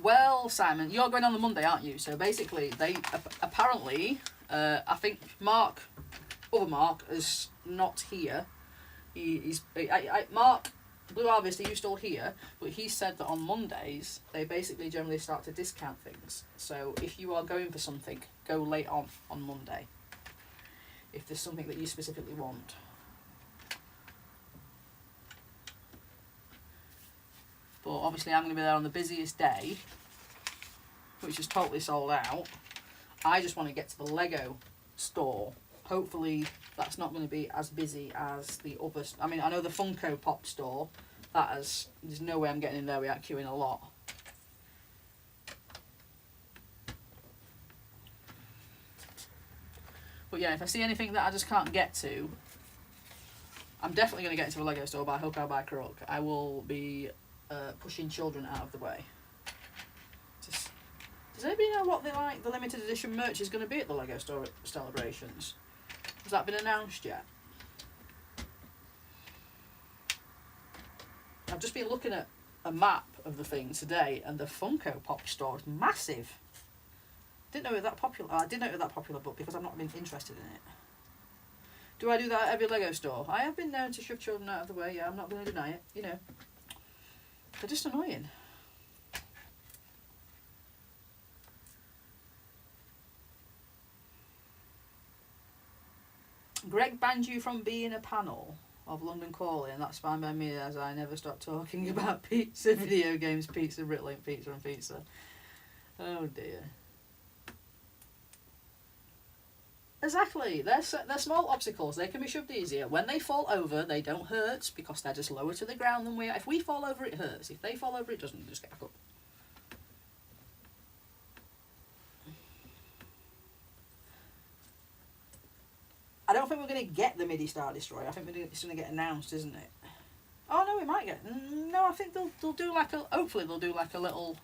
Well, Simon, you're going on the Monday, aren't you? So basically, they apparently, I think other Mark, is not here. Mark Blue Harvest, are you still here? But he said that on Mondays, they basically generally start to discount things. So if you are going for something, go late on Monday. If there's something that you specifically want. But obviously I'm going to be there on the busiest day, which is totally sold out. I just want to get to the Lego store. Hopefully that's not going to be as busy as the others. I mean, I know the Funko Pop store, there's no way I'm getting in there without queuing a lot. But yeah, if I see anything that I just can't get to, I'm definitely going to get into a Lego store by hook or by crook. I will be pushing children out of the way. Does anybody know what the limited edition merch is going to be at the Lego store celebrations? Has that been announced yet? I've just been looking at a map of the thing today, and the Funko Pop store is massive. Didn't know it was that popular. I did know it was that popular, but because I've not been interested in it. Do I do that at every Lego store? I have been known to shove children out of the way. Yeah, I'm not going to deny it. You know, they're just annoying. Greg banned you from being a panel of London Calling, and that's fine by me, as I never stop talking about pizza, video games, pizza, Britlink, pizza and pizza. Oh dear. Exactly. They're small obstacles. They can be shoved easier. When they fall over, they don't hurt because they're just lower to the ground than we are. If we fall over, it hurts. If they fall over, it doesn't. Just get back up. I don't think we're going to get the MIDI Star Destroyer. I think it's going to get announced, isn't it? Oh no, we might get. No, I think they'll do like a. Hopefully, they'll do like a little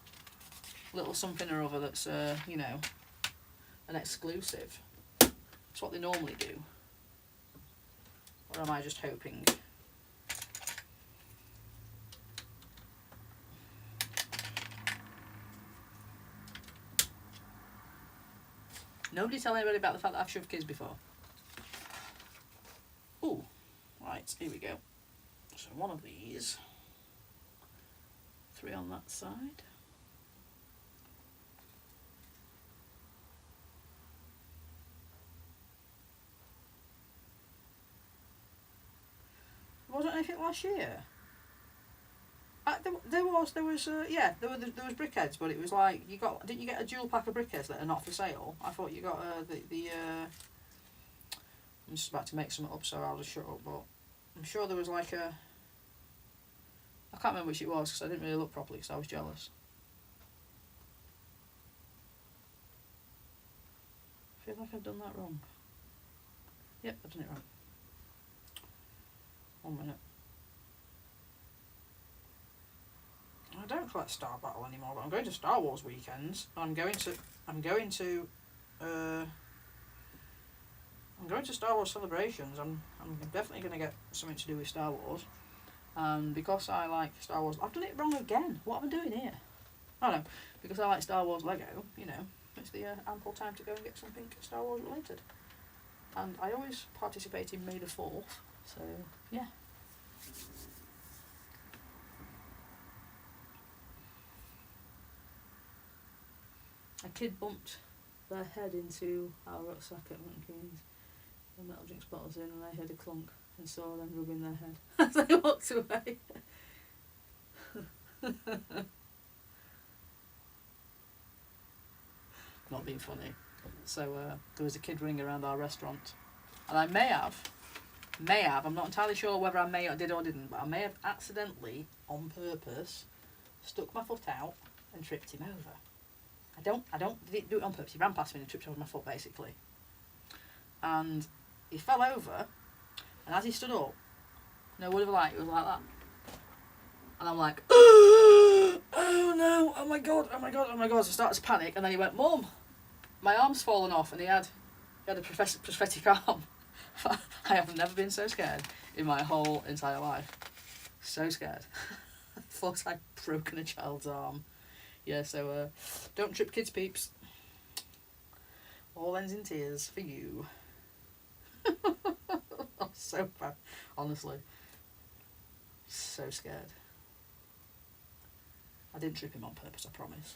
something or other that's you know, an exclusive. That's what they normally do. Or am I just hoping? Nobody tell anybody about the fact that I've shoved kids before. Ooh, right, here we go. So one of these. 3 on that side. Wasn't anything last year? There was yeah, there was brickheads, but it was like didn't you get a dual pack of brickheads that are not for sale? I thought you got I'm just about to make something up, so I'll just shut up. But I'm sure there was like a. I can't remember which it was because I didn't really look properly because I was jealous. I feel like I've done that wrong. Yep, I've done it wrong. 1 minute. I don't collect Star Battle anymore, but I'm going to Star Wars weekends. I'm going to Star Wars celebrations. I'm definitely going to get something to do with Star Wars. And because I like Star Wars, I've done it wrong again. What am I doing here? I don't know. Because I like Star Wars Lego, you know, it's the ample time to go and get something Star Wars related. And I always participate in May the 4th, so yeah. A kid bumped their head into our rucksack at Monkey's. The metal drinks bottles in, and they heard a clunk and saw them rubbing their head as they walked away. Not being funny. So there was a kid running around our restaurant, and I may have, I'm not entirely sure whether I may or did or didn't, but I may have accidentally, on purpose, stuck my foot out and tripped him over. I didn't do it on purpose. He ran past me and tripped over my foot, basically. And he fell over, and as he stood up, no word of a lie, it was like that. And I'm like, oh no, oh my god. So I started to panic, and then he went, Mum, my arm's fallen off, and he had a prosthetic arm. I have never been so scared in my whole entire life. So scared. I thought I'd broken a child's arm. Yeah, so don't trip kids, peeps. All ends in tears for you. I'm so bad, honestly. So scared. I didn't trip him on purpose, I promise.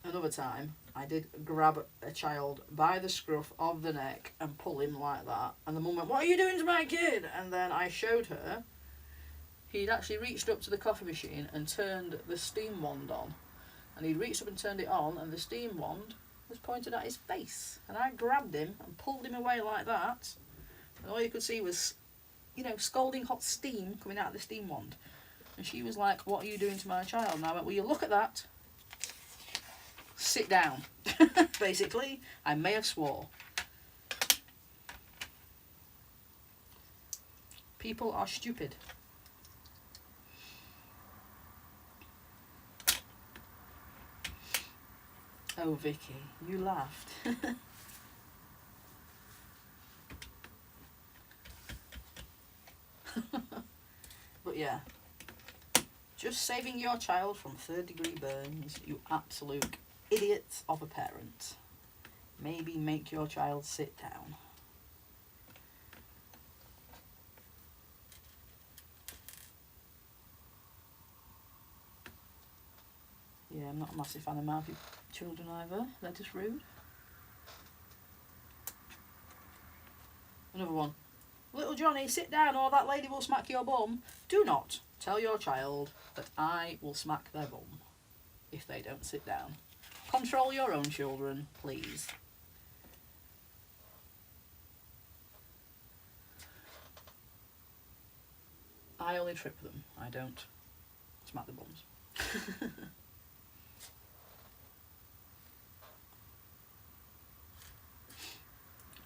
Another time, I did grab a child by the scruff of the neck and pull him like that. And the mum went, what are you doing to my kid? And then I showed her he'd actually reached up to the coffee machine and turned the steam wand on. And he'd reached up and turned it on, and the steam wand was pointed at his face, and I grabbed him and pulled him away like that, and all you could see was, you know, scalding hot steam coming out of the steam wand. And she was like, "What are you doing to my child?" And I went, "Will you look at that? Sit down." Basically, I may have swore. People are stupid. Oh, Vicky, you laughed. But yeah, just saving your child from third-degree burns, you absolute idiot of a parent. Maybe make your child sit down. Yeah, I'm not a massive fan of mouthy children either. They're just rude. Another one. "Little Johnny, sit down or that lady will smack your bum." Do not tell your child that I will smack their bum if they don't sit down. Control your own children, please. I only trip them. I don't smack the bums.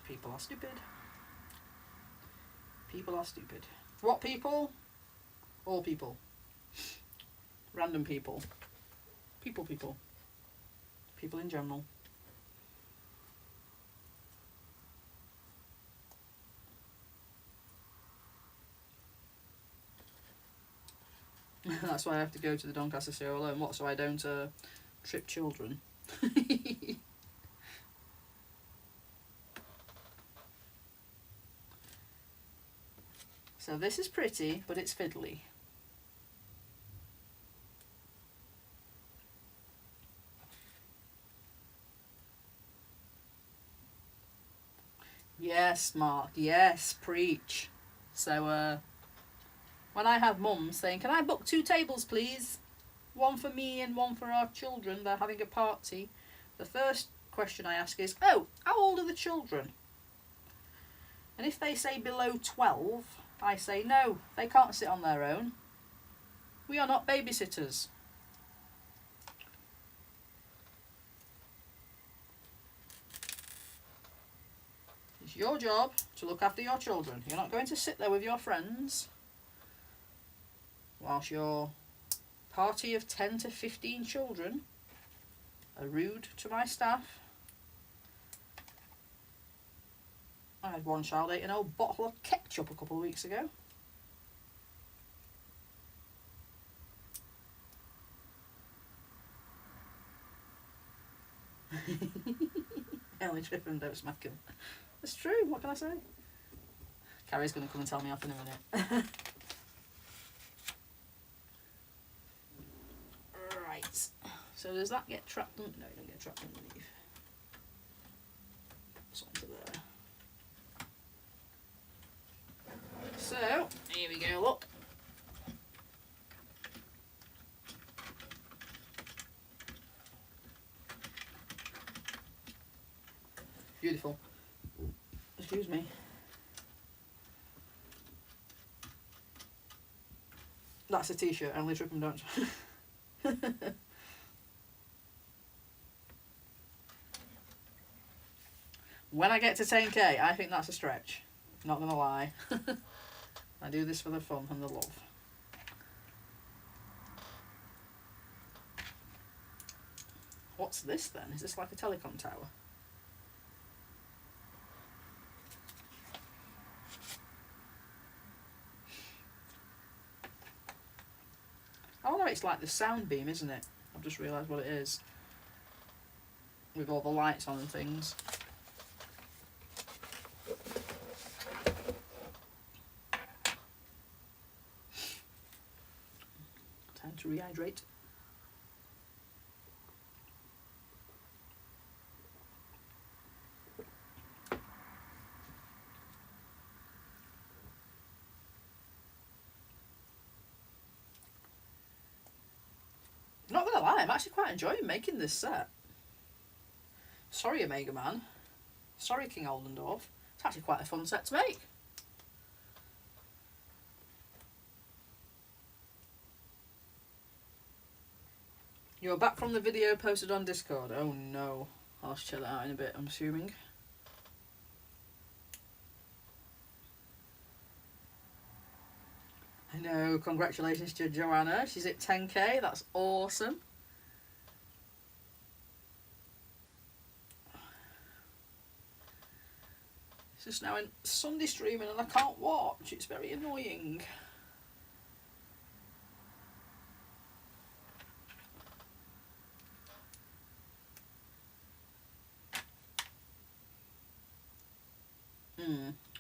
People are stupid. People are stupid. What people? All people. Random people. People. People in general. That's why I have to go to the Doncaster show alone. What, so I don't trip children? So this is pretty, but it's fiddly. Yes, Mark. Yes, preach. So when I have mums saying, "Can I book 2 tables, please? One for me and one for our children. They're having a party." The first question I ask is, "Oh, how old are the children?" And if they say below 12, I say, "No, they can't sit on their own. We are not babysitters." It's your job to look after your children. You're not going to sit there with your friends whilst your party of 10 to 15 children are rude to my staff. I had one child ate an old bottle of ketchup a couple of weeks ago. I only trip and don't smack him. It's true, what can I say? Carrie's going to come and tell me off in a minute. Right, so does that get trapped? No, it don't get trapped underneath. It's onto there. So, here we go, look. Beautiful. Excuse me. That's a t-shirt, I only trip and don't. When I get to 10k, I think that's a stretch. Not gonna lie. I do this for the fun and the love. What's this then? Is this like a telecom tower? Oh no, it's like the sound beam, isn't it? I've just realised what it is. With all the lights on and things. Time to rehydrate. Not gonna lie, I'm actually quite enjoying making this set. Sorry, Omega Man. Sorry, King Oldendorf. It's actually quite a fun set to make. You're back from the video posted on Discord. Oh no. I'll check that out in a bit, I'm assuming. I know, congratulations to Joanna. She's at 10k, that's awesome. It's just now in Sunday streaming and I can't watch. It's very annoying.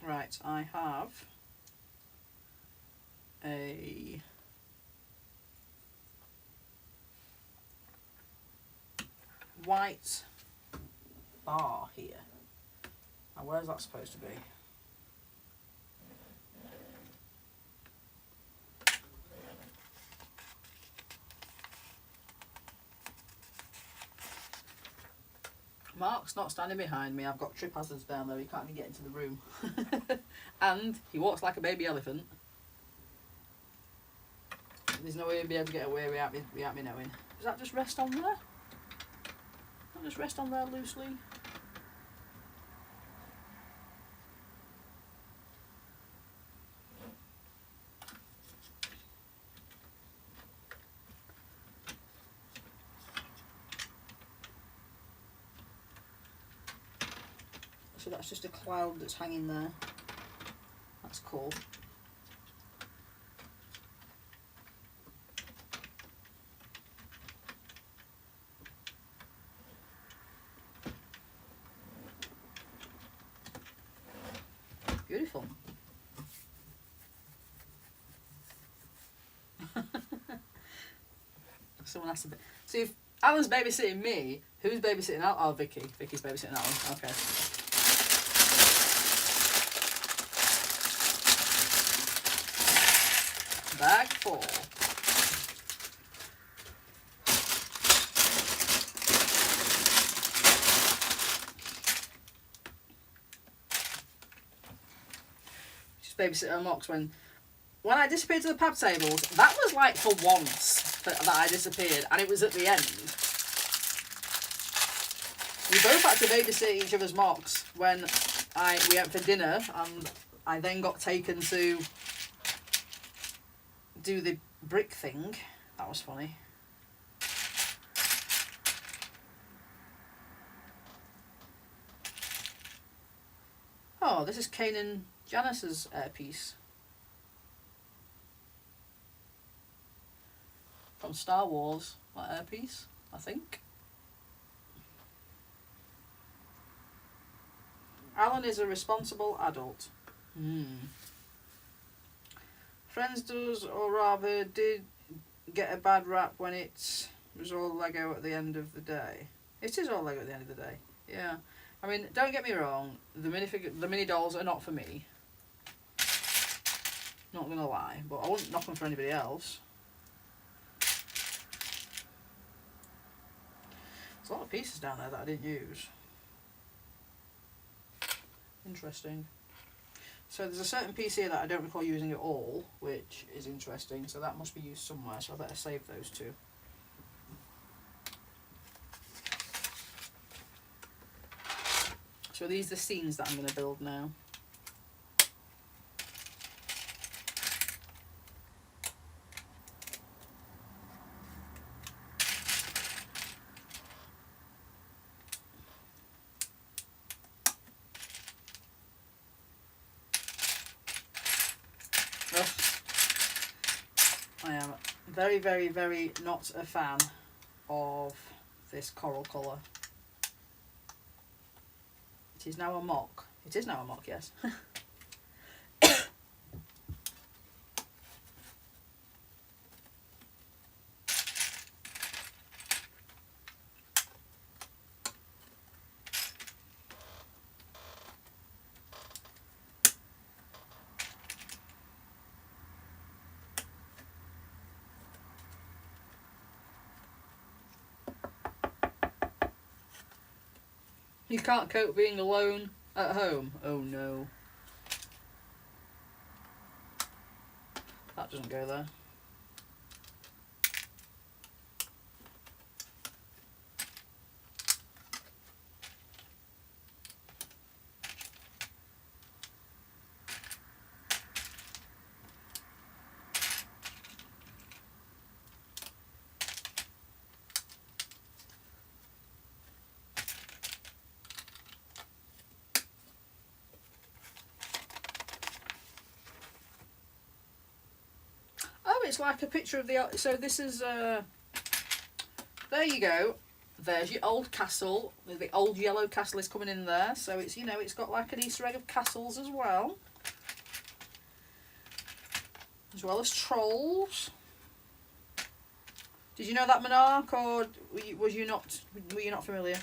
Right, I have a white bar here. Now where's that supposed to be? Mark's not standing behind me. I've got trip hazards down there. He can't even get into the room. And he walks like a baby elephant. There's no way he'd be able to get away without me knowing. Does that just rest on there? Does that just rest on there loosely? So that's just a cloud that's hanging there. That's cool. Beautiful. Someone has to be. See, if Alan's babysitting me, who's babysitting Alan? Oh, Vicky. Vicky's babysitting Alan. Okay. Bag 4. Just babysit Mox when I disappeared to the pad tables. That was like for once that I disappeared, and it was at the end. We both had to babysit each other's mocks when we went for dinner, and I then got taken to do the brick thing. That was funny. Oh, this is Kanan Janice's piece from Star Wars. That piece, I think. Alan is a responsible adult. Friends does, or rather did, get a bad rap when it was all Lego at the end of the day. It is all Lego at the end of the day. Yeah. I mean, don't get me wrong, the mini dolls are not for me. Not gonna lie, but I wouldn't knock them for anybody else. There's a lot of pieces down there that I didn't use. Interesting. So there's a certain piece here that I don't recall using at all, which is interesting, so that must be used somewhere, so I better save those two. So these are the scenes that I'm going to build now. I am very, very, very not a fan of this coral colour. It is now a mock. It is now a mock, yes. You can't cope being alone at home. Oh no. That doesn't go there. Oh, it's like a picture of the... So this is... there you go. There's your old castle. The old yellow castle is coming in there. So it's, you know, it's got like an Easter egg of castles as well. As well as trolls. Did you know that, Monarch, or were you not familiar?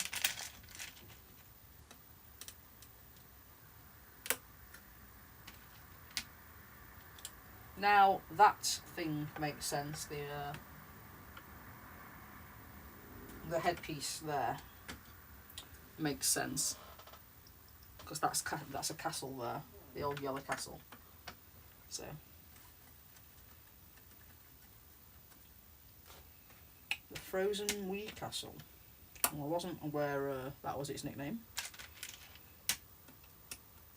Now that thing makes sense. The headpiece there makes sense because that's a castle there, the old yellow castle. So the Frozen Wee Castle. Well, I wasn't aware that was its nickname.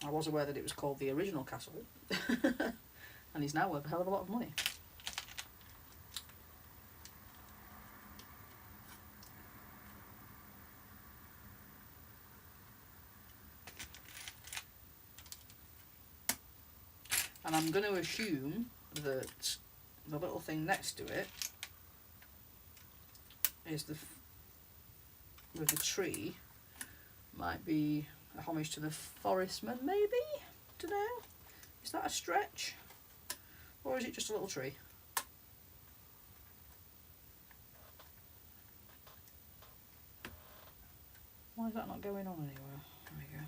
I was aware that it was called the original castle, and he's now worth a hell of a lot of money. And I'm going to assume that the little thing next to it is with the tree, might be a homage to the Forestman, maybe? Don't know. Is that a stretch? Or is it just a little tree? Why is that not going on anywhere? There we go.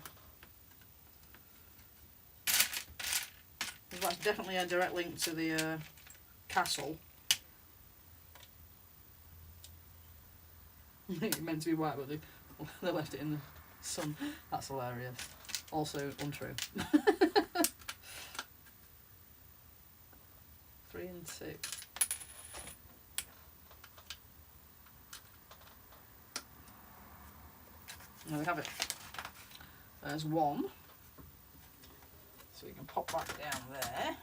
That's definitely a direct link to the castle. It's meant to be white, but they left it in the sun. That's hilarious. Also untrue. 3 and 6. There we have it. There's 1. So we can pop that down there.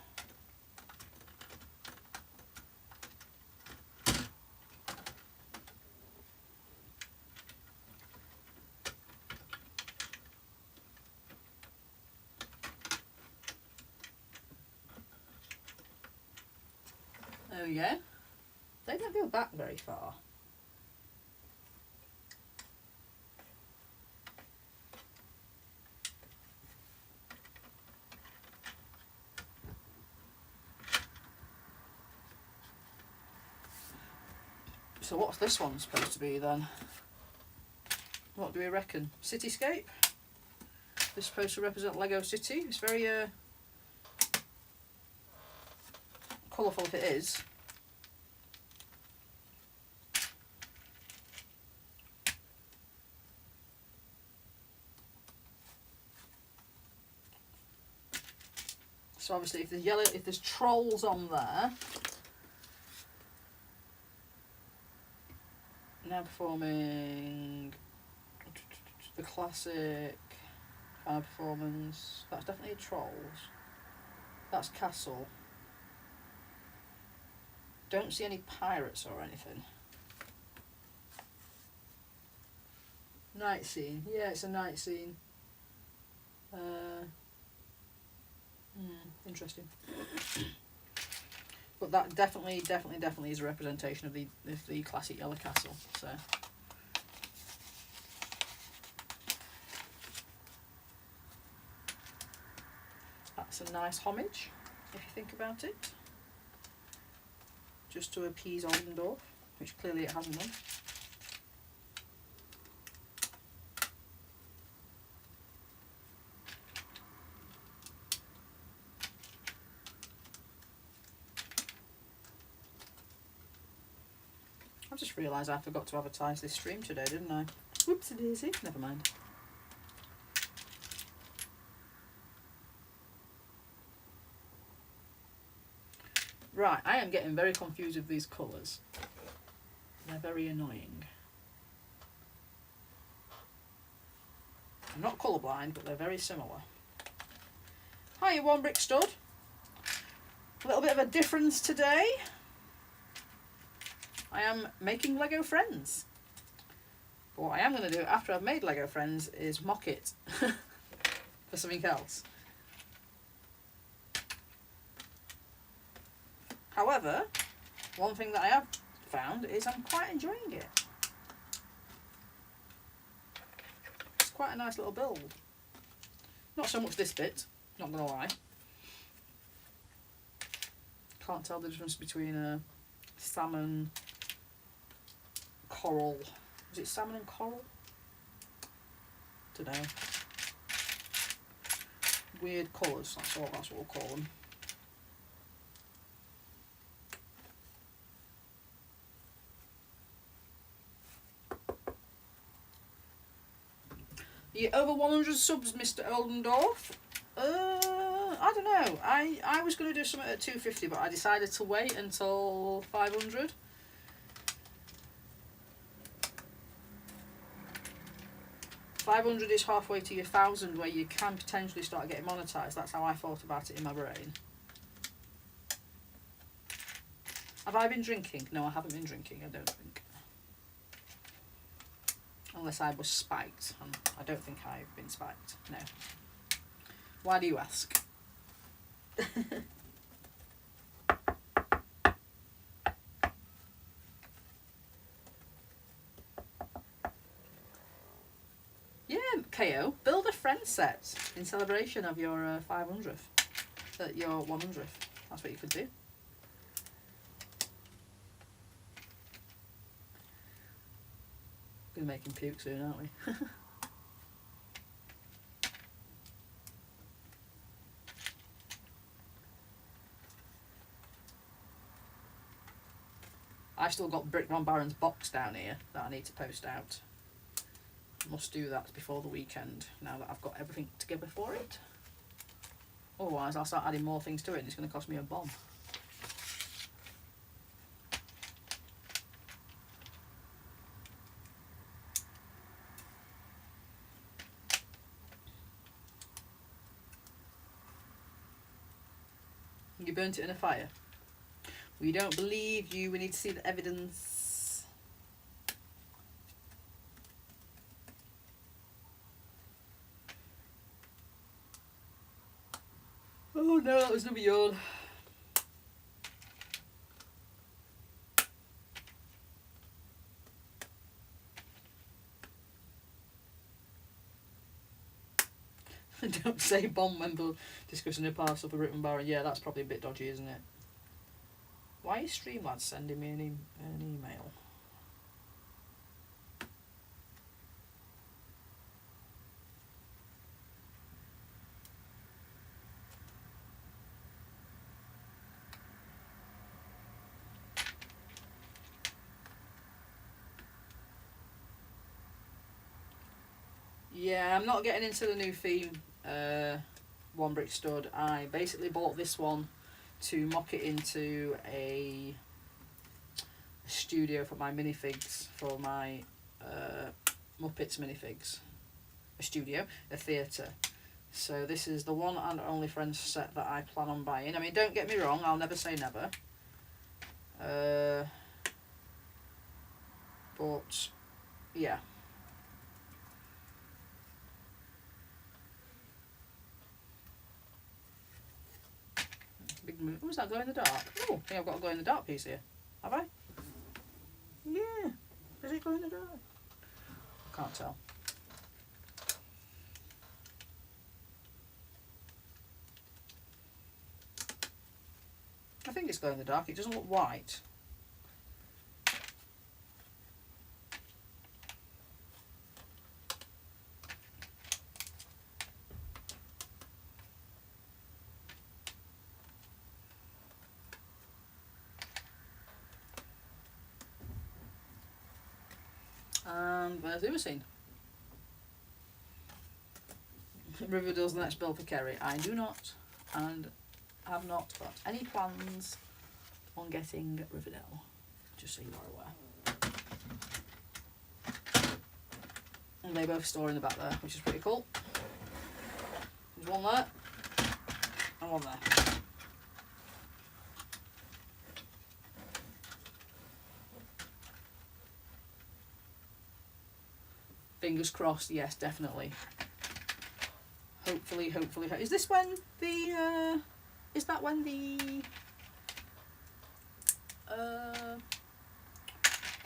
There we go. They don't go back very far. So what's this one supposed to be then? What do we reckon? Cityscape? This is supposed to represent Lego City. It's very colourful if it is. So obviously if there's trolls on there, now performing the classic final performance. That's definitely trolls. That's castle. Don't see any pirates or anything. Night scene. Yeah, it's a night scene. Interesting. But that definitely is a representation of the classic yellow castle. So that's a nice homage, if you think about it. Just to appease Oldendorf, which clearly it hasn't done. I just realised I forgot to advertise this stream today, didn't I? Whoopsie daisy. Never mind. Right, I am getting very confused with these colours. They're very annoying. I'm not colourblind, but they're very similar. Hiya, One Brick Stud. A little bit of a difference today. I am making Lego friends. But what I am going to do after I've made Lego friends is mock it for something else. However, one thing that I have found is I'm quite enjoying it. It's quite a nice little build. Not so much this bit, not going to lie. Can't tell the difference between a salmon, coral. Is it salmon and coral? Don't know. Weird colours, that's what we'll call them. You over 100 subs, Mr. Oldendorf? I don't know. I was going to do something at 250, but I decided to wait until 500. $500 is halfway to your 1,000, where you can potentially start getting monetized. That's how I thought about it in my brain. Have I been drinking? No, I haven't been drinking, I don't think. Unless I was spiked. I don't think I've been spiked. No. Why do you ask? Yeah, KO. Build a friend set in celebration of your 500th. Your 100th. That's what you could do. We're making puke soon, aren't we? I've still got Brick Von Baron's box down here that I need to post out. Must do that before the weekend, now that I've got everything together for it. Otherwise I'll start adding more things to it and it's going to cost me a bomb. You burnt it in a fire. We don't believe you, we need to see the evidence. Oh no, that was another yawn. Don't say bomb when discussing a parcel for Brick Von Baron. Yeah, that's probably a bit dodgy, isn't it? Why is Streamlabs sending me an email? Yeah, I'm not getting into the new theme, One Brick Stud. I basically bought this one to mock it into a studio for my minifigs, for my Muppets minifigs. A studio, a theatre. So this is the one and only Friends set that I plan on buying. I mean, don't get me wrong, I'll never say never. But, yeah. Big move. Oh, is that glow in the dark? Oh, I think I've got a glow in the dark piece here. Have I? Yeah. Is it glow in the dark? Can't tell. I think it's glow in the dark. It doesn't look white. And where's the other scene? Riverdale's the next bill for Kerry. I do not, and have not got any plans on getting Riverdale, just so you are aware. And they both store in the back there, which is pretty cool. There's one there, and one there. Fingers crossed, yes, definitely. Hopefully. Is this when the, is that when the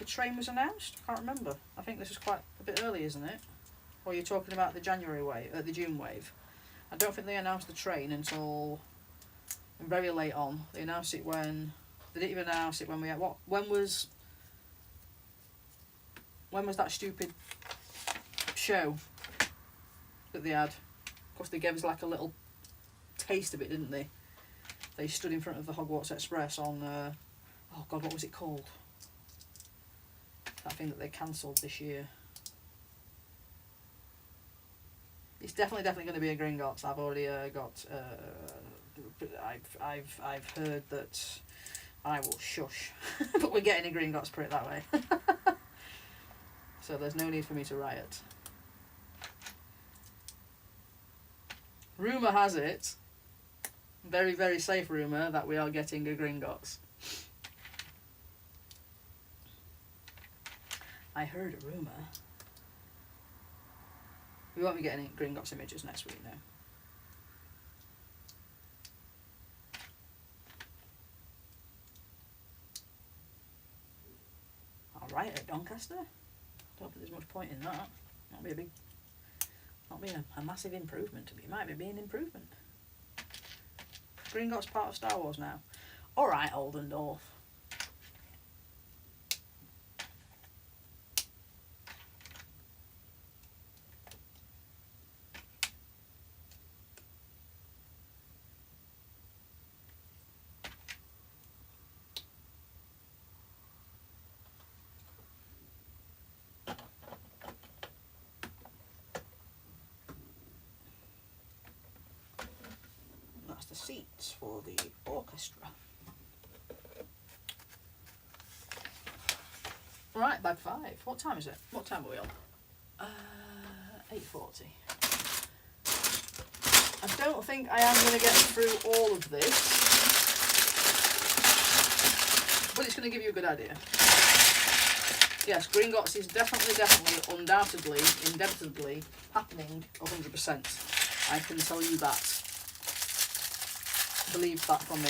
train was announced? I can't remember. I think this is quite a bit early, isn't it? Or you're talking about the January wave, the June wave. I don't think they announced the train until very late on. They announced it when, they didn't even announce it when we had, when was that stupid show that they had? Of course, they gave us like a little taste of it, didn't they? They stood in front of the Hogwarts Express on, oh God, what was it called? That thing that they cancelled this year. It's definitely going to be a Gringotts. I've already got. I've heard that. I will shush, but we're getting a Gringotts, put it that way. So there's no need for me to riot. Rumour has it, very, very safe rumour, that we are getting a Gringotts. I heard a rumour. We won't be getting Gringotts images next week now. Alright, at Doncaster? Don't think there's much point in that. Not be a big, not being a massive improvement to me. It might be an improvement. Gringotts part of Star Wars now. Alright, Oldendorf. The seats for the orchestra. Right, bag 5. What time is it? What time are we on? 8:40. I don't think I am going to get through all of this, but it's going to give you a good idea. Yes, Gringotts is definitely, undoubtedly, indubitably happening 100%. I can tell you that. Believe that from me.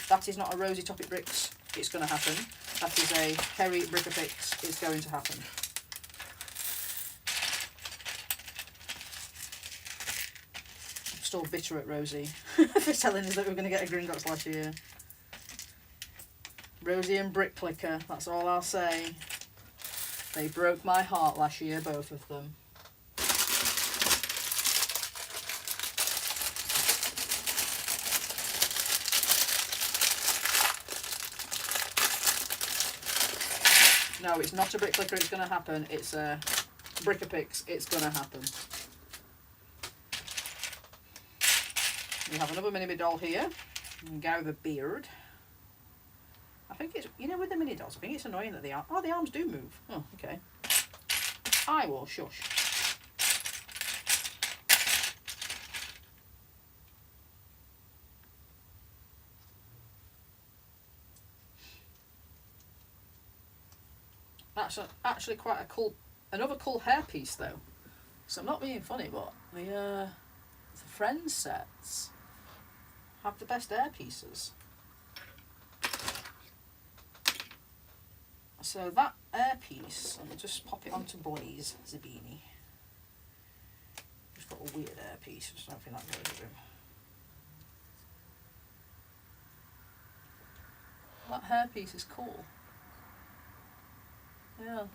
That is not a Rosy Topic Bricks, it's going to happen. That is a Kerry Brickapix, it's going to happen. I'm still bitter at Rosie for telling us that we were going to get a Gringotts last year. Rosie and Brick Clicker, that's all I'll say. They broke my heart last year, both of them. No, it's not a Brick Clicker, it's going to happen. It's a Brickapix, it's going to happen. We have another mini doll here. A guy with a beard. I think it's, you know, with the mini dolls, I think it's annoying that the arms do move. Oh, okay. I will shush. That's actually quite a cool, another cool hairpiece though. So I'm not being funny, but the Friends sets have the best hairpieces. So that hairpiece, I'll just pop it onto Blaze Zabini. He's got a weird hairpiece, I don't think that goes with him. That hairpiece is cool. Yeah.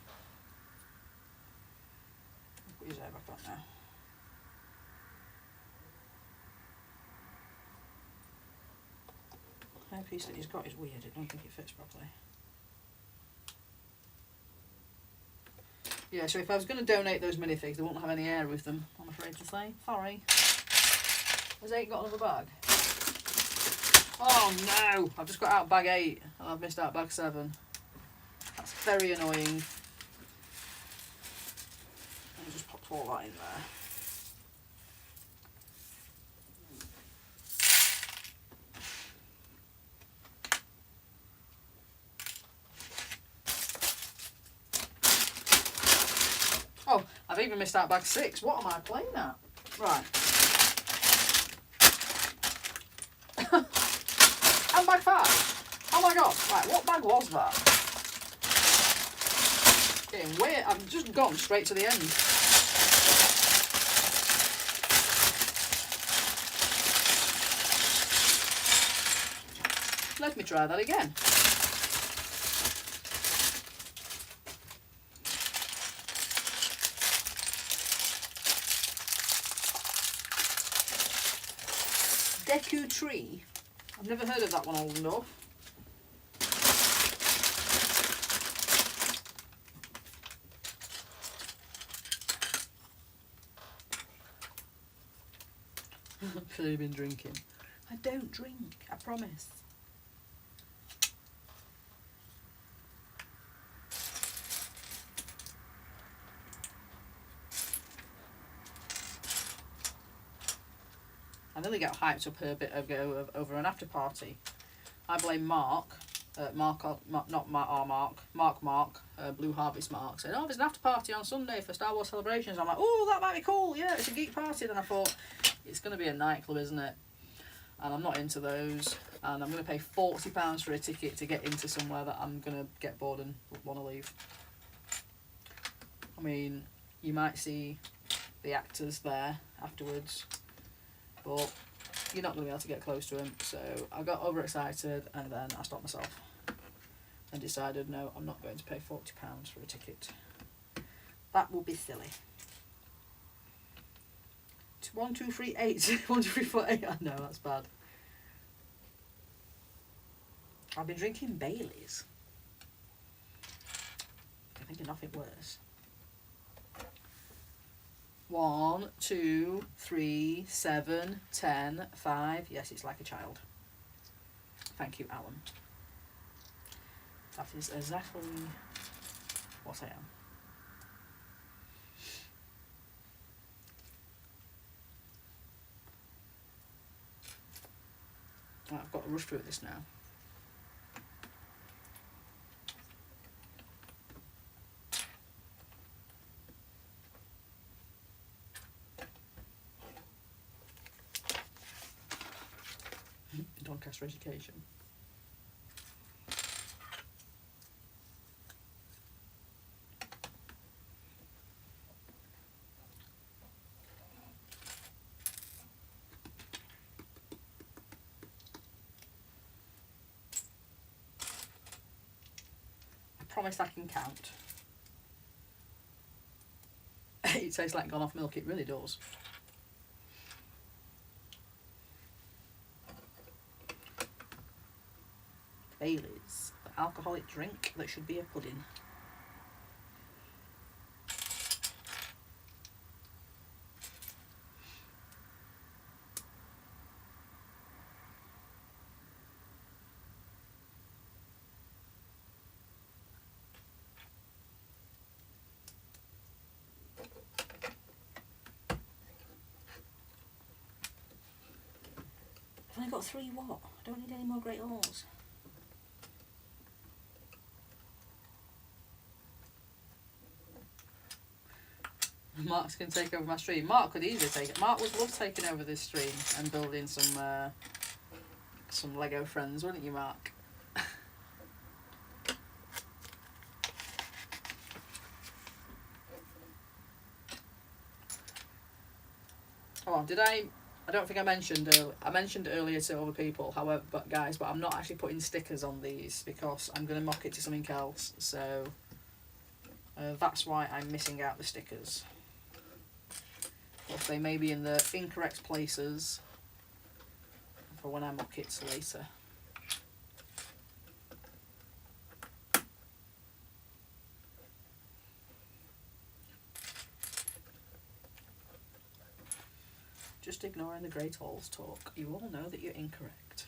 Put his hair back on now. Hairpiece that he's got is weird, I don't think it fits properly. Yeah, so if I was going to donate those minifigs, they won't have any hair with them, I'm afraid to say. Sorry. Has Eight got another bag? Oh no! I've just got out bag 8 and I've missed out bag 7. That's very annoying. I'll just pop all that in there. Oh, I've even missed out bag 6. What am I playing at? Right. And bag 5. Oh my god. Right, what bag was that? Getting weird. I've just gone straight to the end. Let me try that again. Deku Tree. I've never heard of that one old enough. I've clearly been drinking. I don't drink, I promise. I nearly got hyped up a bit ago over an after party. I blame Mark, Mark, Blue Harvest Mark, said, oh, there's an after party on Sunday for Star Wars Celebrations. I'm like, oh, that might be cool, yeah, it's a geek party. Then I thought, it's going to be a nightclub, isn't it? And I'm not into those, and I'm going to pay £40 for a ticket to get into somewhere that I'm going to get bored and want to leave. I mean, you might see the actors there afterwards, but you're not going to be able to get close to them. So I got overexcited and then I stopped myself and decided, no, I'm not going to pay £40 for a ticket. That will be silly. 1, 2, 3, 8. 1, 2, 3, 4, 8. I know, that's bad. I've been drinking Baileys. I think of nothing worse. 1, 2, 3, 7, 10, 5. Yes, it's like a child. Thank you, Alan. That is exactly what I am. Right, I've got to rush through this now. Doncaster education. I promise I can count. It tastes like gone off milk, it really does. Baileys, the alcoholic drink that should be a pudding. I've only got 3 what? I don't need any more Great Halls. Mark's going to take over my stream. Mark could easily take it. Mark would love taking over this stream and building some Lego friends, wouldn't you, Mark? Oh, did I don't think I mentioned earlier to other people, however, but I'm not actually putting stickers on these because I'm going to mock it to something else. So that's why I'm missing out the stickers. Of course, they may be in the incorrect places for when I mock it later. Just ignoring the Great Halls talk. You all know that you're incorrect.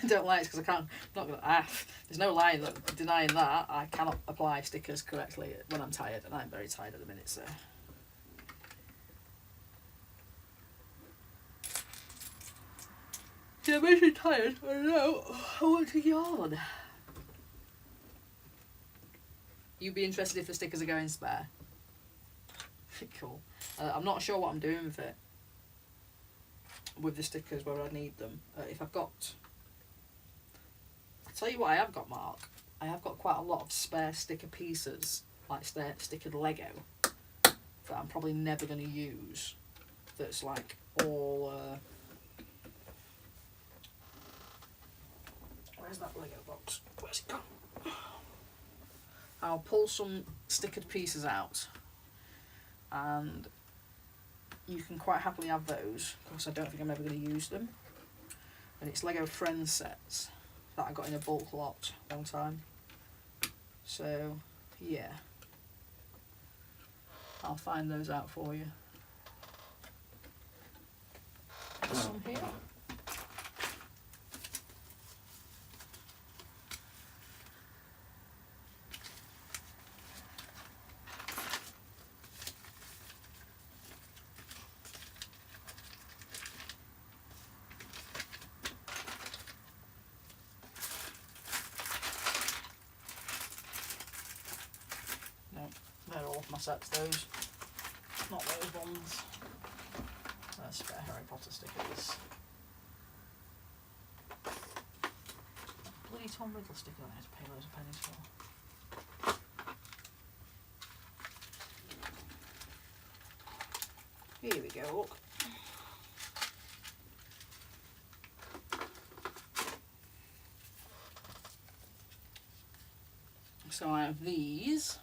don't like it because I can't. I'm not gonna. There's no denying that I cannot apply stickers correctly when I'm tired, and I'm very tired at the minute. So. Yeah, it makes me tired. I don't know. I want to yawn. You'd be interested if the stickers are going spare. Cool. I'm not sure what I'm doing with it. With the stickers, whether I need them. If I've got... I'll tell you what I have got, Mark. I have got quite a lot of spare sticker pieces, like stickered Lego, that I'm probably never going to use. That's like all... Where's that Lego box? Where's it gone? I'll pull some stickered pieces out, and you can quite happily have those, because I don't think I'm ever going to use them. And it's Lego Friends sets that I got in a bulk lot one time. So, yeah. I'll find those out for you. There's some here. They're all my sets, those. Not those ones. There's spare Harry Potter stickers. Bloody Tom Riddle sticker I had to pay loads of pennies for. Here we go, look. So I have these.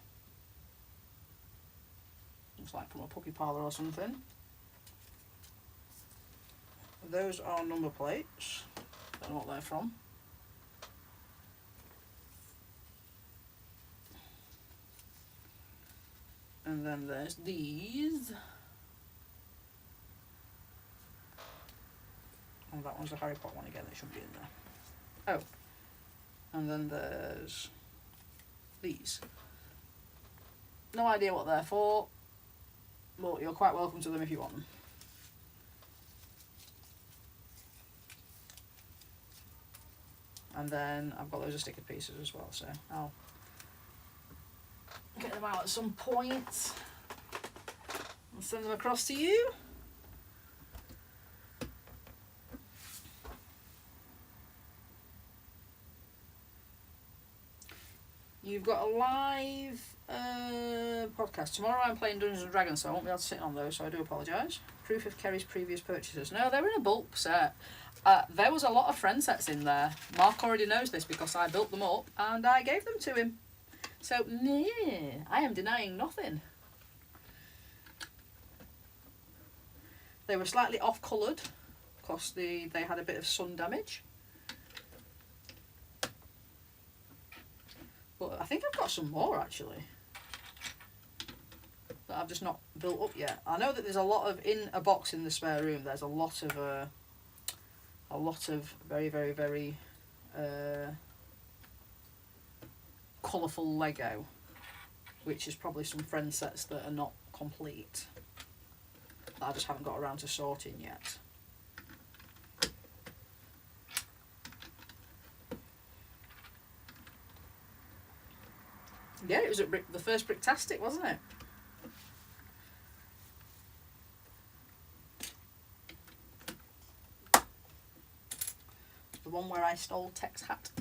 Looks like from a puppy parlour or something. Those are number plates. Don't know what they're from. And then there's these. And that one's a Harry Potter one again, that shouldn't be in there. Oh. And then there's these. No idea what they're for. Well, you're quite welcome to them if you want them. And then I've got loads of sticker pieces as well, so I'll get them out at some point and send them across to you. You've got a live podcast. Tomorrow I'm playing Dungeons & Dragons, so I won't be able to sit on those, so I do apologise. Proof of Kerry's previous purchases. No, they were in a bulk set. There was a lot of friend sets in there. Mark already knows this because I built them up and I gave them to him. So, nah, I am denying nothing. They were slightly off-coloured because they had a bit of sun damage. But I think I've got some more actually that I've just not built up yet. I know that there's a lot of, in a box in the spare room, there's a lot of very, very, very colourful Lego, which is probably some friend sets that are not complete, that I just haven't got around to sorting yet. Yeah, it was at the first Bricktastic, wasn't it? The one where I stole Tech's hat.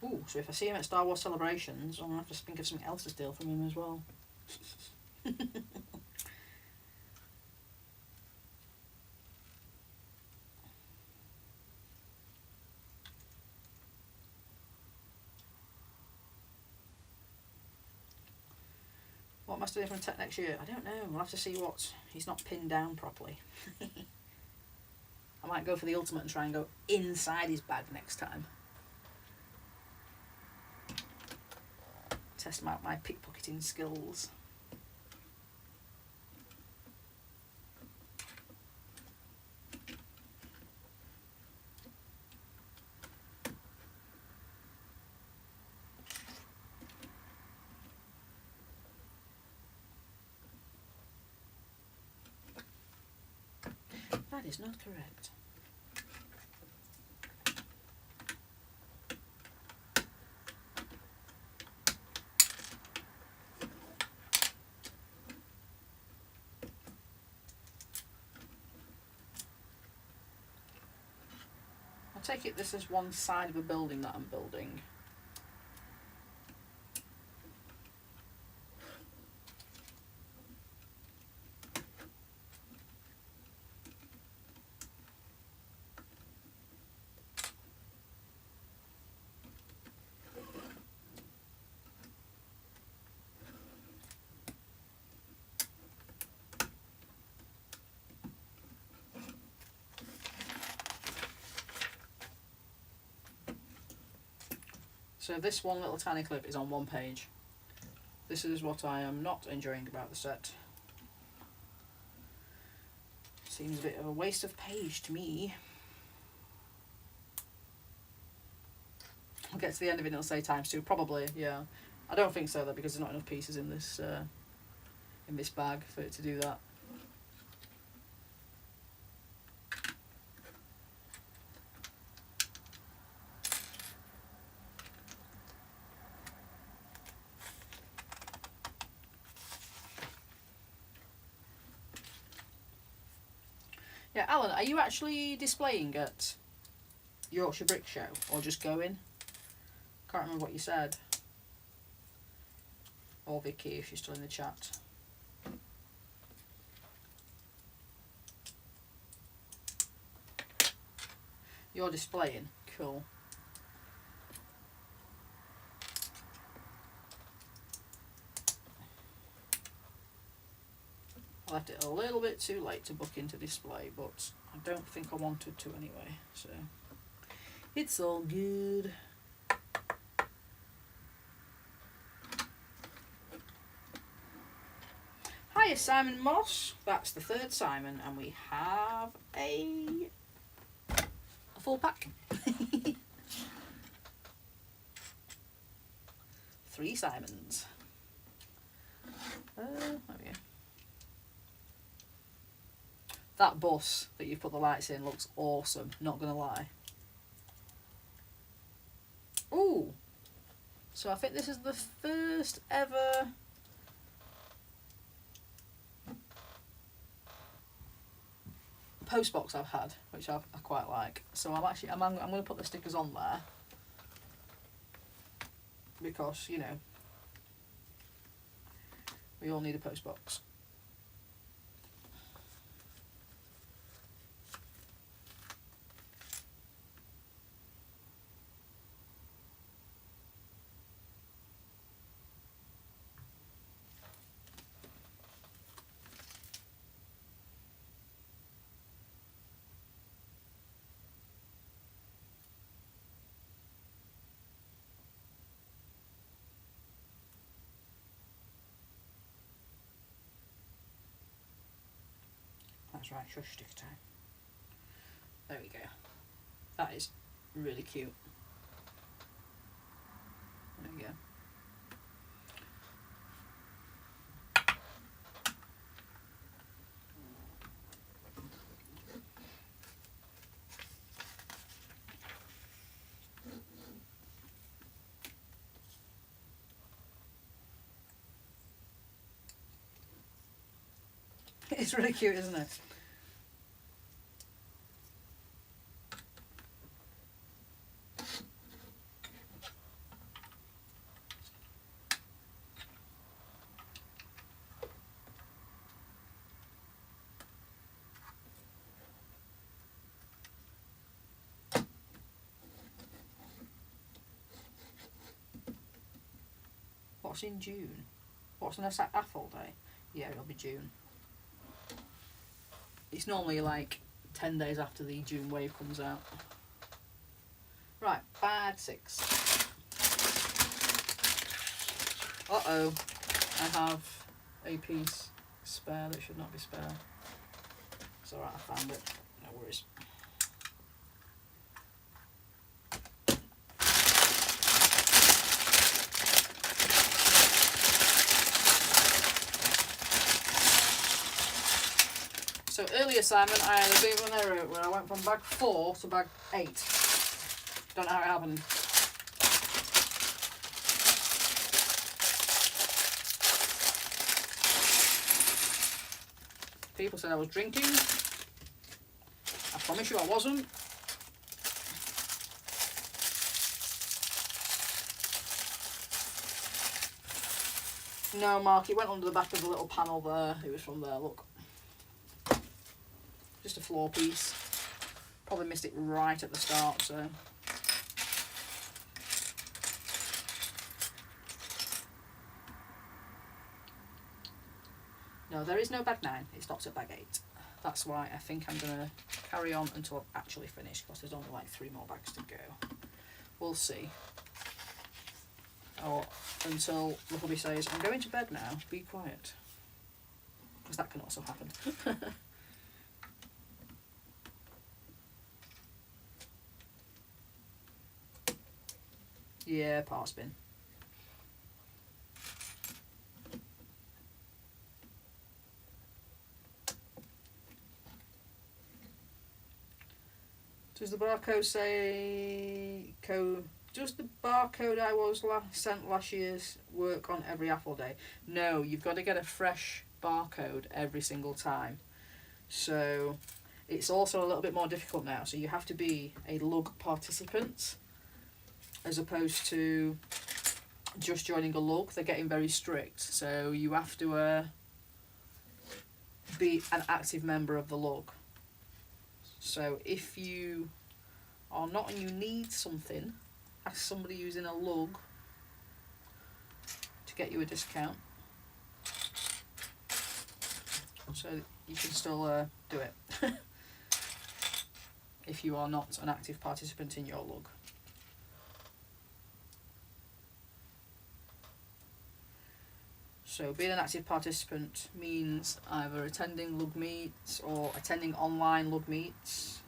Ooh, so if I see him at Star Wars Celebrations, I'm going to have to think of something else to steal from him as well. What am I studying from Tech next year? I don't know. We'll have to see what he's not pinned down properly. I might go for the ultimate and try and go inside his bag next time. Test out my pickpocketing skills. That is not correct. I take it this is one side of a building that I'm building. So this one little tiny clip is on one page. This is what I am not enjoying about the set. Seems a bit of a waste of page to me. I'll get to the end of it and it'll say ×2. Probably, yeah. I don't think so though, because there's not enough pieces in this bag for it to do that. Yeah, Alan, are you actually displaying at Yorkshire Brick Show or just going? Can't remember what you said. Or Vicky, if she's still in the chat. You're displaying? Cool. I left it a little bit too late to book into display, but I don't think I wanted to anyway, so it's all good. Hiya Simon Moss, that's the third Simon, and we have a full pack. 3 Simons. There we go. That bus that you've put the lights in looks awesome, not gonna lie. Ooh! So I think this is the first ever post box I've had, which I quite like. So I'm going to put the stickers on there because, you know, we all need a post box. That's right, shush sticker time. There we go. That is really cute. There we go. It's really cute, isn't it? What's in June? What's the next Apple Day? Yeah, it'll be June. It's normally like 10 days after the June wave comes out. Right, bag 6. Uh-oh. I have a piece spare that should not be spare. It's alright, I found it. No worries. So earlier, Simon, I had a bit of an error where I went from bag 4 to bag 8. Don't know how it happened. People said I was drinking. I promise you I wasn't. No, Mark, it went under the back of the little panel there. It was from there, look. Just a floor piece. Probably missed it right at the start, so. No, there is no bag 9. It stops at bag 8. That's why I think I'm going to carry on until I've actually finished, because there's only like 3 more bags to go. We'll see. Or until Luckleby says, I'm going to bed now, be quiet. Because that can also happen. Yeah, parts bin. Does the barcode say does the barcode I was sent last year's work on every Apple day? No, you've got to get a fresh barcode every single time. So it's also a little bit more difficult now. So you have to be a lug participant as opposed to just joining a lug. They're getting very strict. So you have to be an active member of the lug. So if you are not and you need something, ask somebody using a lug to get you a discount. So you can still do it if you are not an active participant in your lug. So being an active participant means either attending lug meets or attending online lug meets.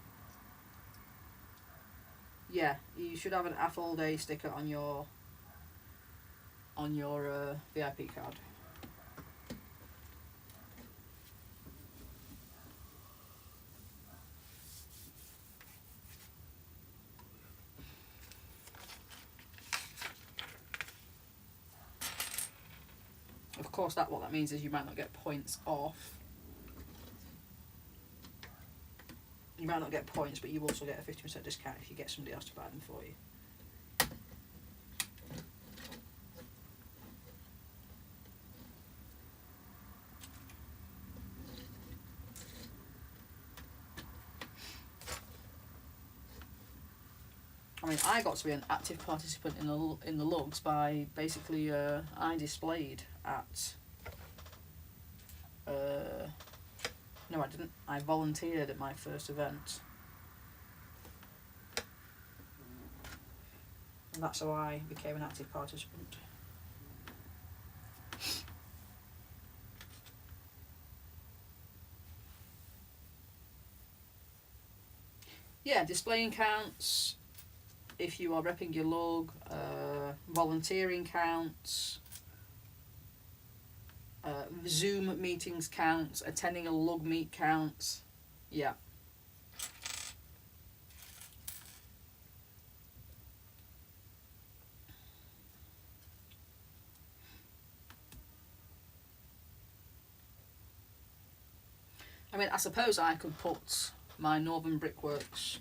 Yeah, you should have an Apple Day sticker on your VIP card. Of course, what that means is you might not get points off. You might not get points, but you also get a 50% discount if you get somebody else to buy them for you. I mean, I got to be an active participant in the lugs by basically I displayed at. No, I didn't. I volunteered at my first event, and that's how I became an active participant. Yeah, displaying counts. If you are repping your lug, volunteering counts, Zoom meetings counts, attending a lug meet counts. Yeah. I mean, I suppose I could put my Northern Brickworks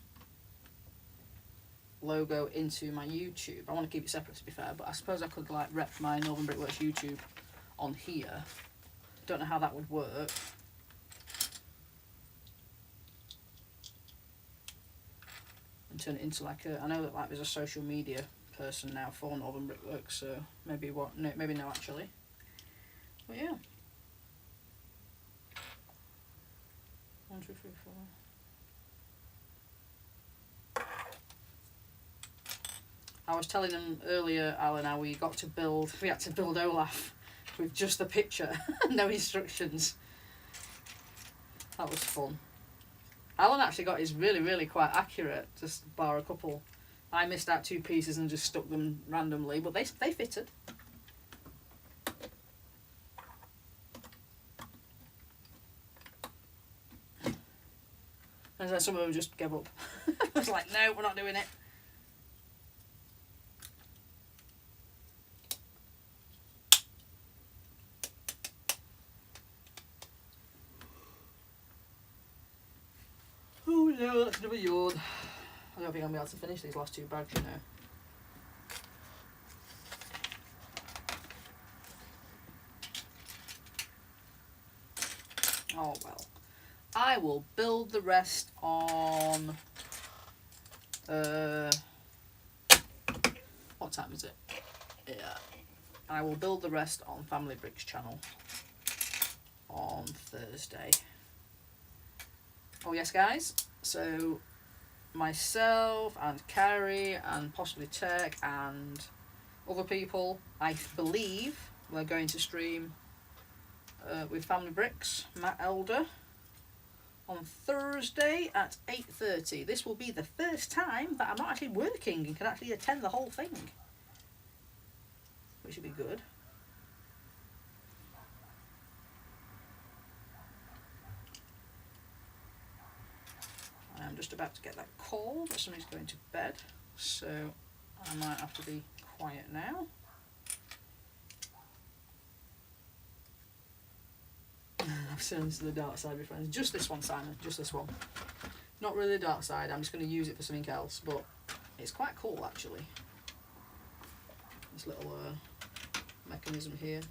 logo into my YouTube. I want to keep it separate, to be fair, but I suppose I could like rep my Northern Brickworks YouTube on here. Don't know how that would work. And turn it into like I know that like there's a social media person now for Northern Brickworks, so maybe maybe no actually. But yeah. 1, 2, 3, 4. I was telling them earlier, Alan, how we had to build Olaf with just the picture, no instructions. That was fun. Alan actually got his really quite accurate, just bar a couple. I missed out 2 pieces and just stuck them randomly, but they fitted. And then some of them just gave up. I was like, no, we're not doing it. Oh no, that's another yawn. I don't think I'm going to be able to finish these last 2 bags, you know. Oh well. I will build the rest on... what time is it? Yeah. I will build the rest on Family Bricks channel on Thursday. Oh yes, guys. So myself and Carrie and possibly Turk and other people, I believe, we're going to stream with Family Bricks, Matt Elder, on Thursday at 8:30. This will be the first time that I'm not actually working and can actually attend the whole thing, which would be good. I'm just about to get that call that somebody's going to bed, so I might have to be quiet now. I've turned to the dark side, my friends. Just this one, Simon, just this one. Not really the dark side, I'm just going to use it for something else, but it's quite cool actually. This little mechanism here.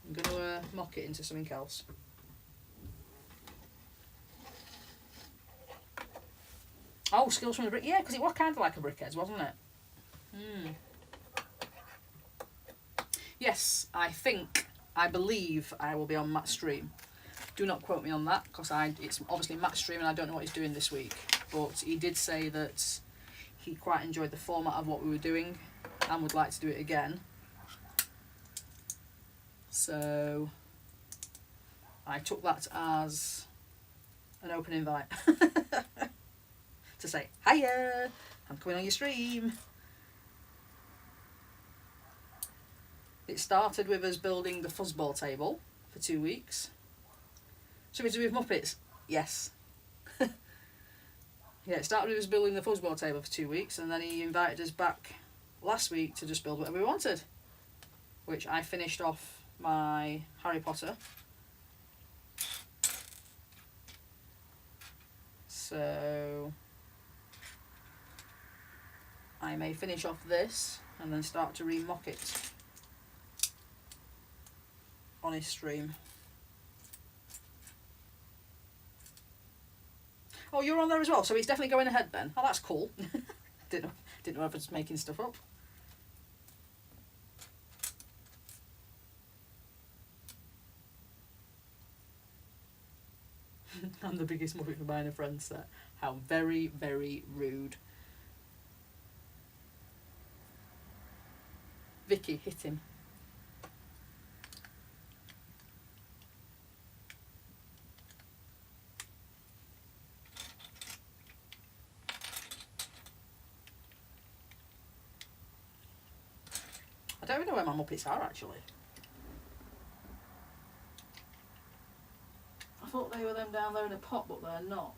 I'm going to mock it into something else. Oh, skills from the brick. Yeah, because it was kind of like a brickheads, wasn't it? Yes, I believe I will be on Matt's stream. Do not quote me on that, because it's obviously Matt's stream and I don't know what he's doing this week. But he did say that he quite enjoyed the format of what we were doing and would like to do it again. So I took that as an open invite. To say, hiya, I'm coming on your stream. It started with us building the fuzzball table for 2 weeks. Should we do with Muppets? Yes. Yeah, it started with us building the fuzzball table for 2 weeks, and then he invited us back last week to just build whatever we wanted, which I finished off my Harry Potter. So I may finish off this and then start to re-mock it on his stream. Oh, you're on there as well, so he's definitely going ahead then. Oh, that's cool. Didn't know if I was just making stuff up. I'm the biggest muppet for buying a friend set. How very, very rude. Vicky, hit him. I don't even know where my Muppets are actually. I thought they were them down there in a pot, but they're not.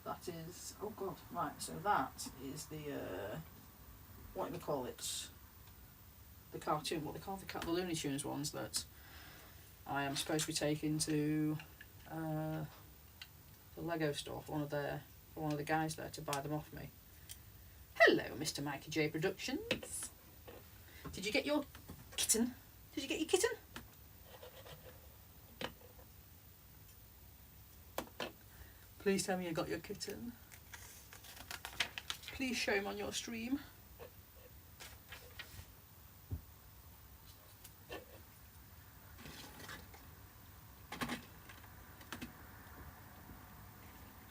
That is, oh god, right, so that is the, what do we call it? The cartoon, what they call the Looney Tunes ones that I am supposed to be taking to the Lego store for one of the guys there to buy them off me. Hello, Mr. Mikey J Productions. Did you get your kitten? Did you get your kitten? Please tell me you got your kitten. Please show him on your stream.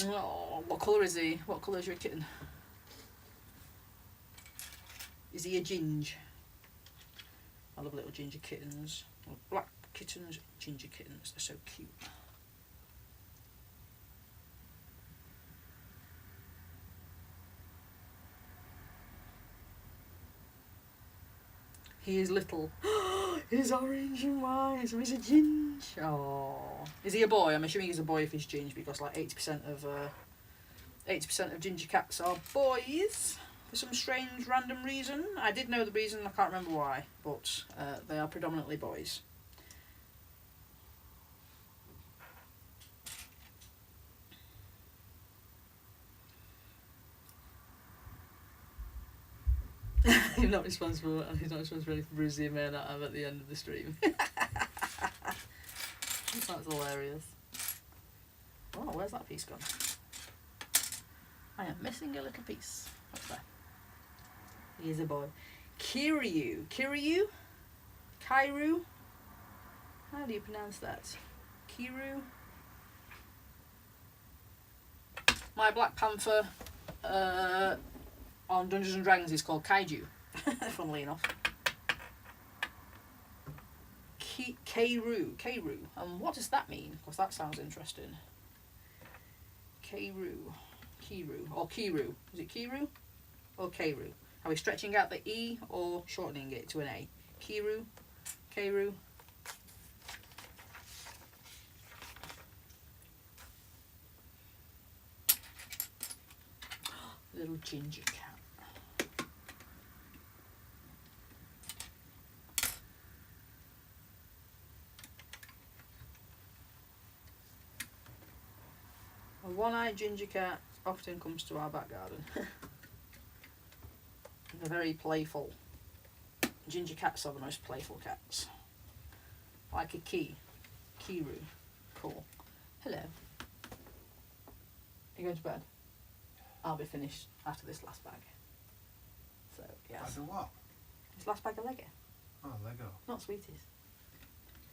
Oh, what colour is he? What colour is your kitten? Is he a ginge? I love little ginger kittens. Black kittens, ginger kittens. They're so cute. He is little. He's orange and white, so he's a ginge. Oh, is he a boy? I'm assuming he's a boy if he's ginge, because like 80% of ginger cats are boys for some strange random reason. I did know the reason, I can't remember why, but they are predominantly boys. He's not responsible for any bruising men I have at the end of the stream. That's hilarious. Oh, where's that piece gone? I am missing a little piece. What's that? He is a boy. Kiryu. Kiryu? Kairu? How do you pronounce that? Kiru? My Black Panther on Dungeons and Dragons is called Kaiju, funnily enough. Keiru. Keiru. And what does that mean? Because that sounds interesting. Keiru. Kiru. Or Kiru. Is it Kiru? Or Keiru? Are we stretching out the E or shortening it to an A? Kiru. Keiru. Little ginger cat. A one-eyed ginger cat often comes to our back garden. They're very playful. Ginger cats are the most playful cats. Like a key. Kiru. Cool. Hello. Are you going to bed? I'll be finished after this last bag. So, yes.
After what?
This last bag of Lego.
Oh, Lego.
Not Sweeties.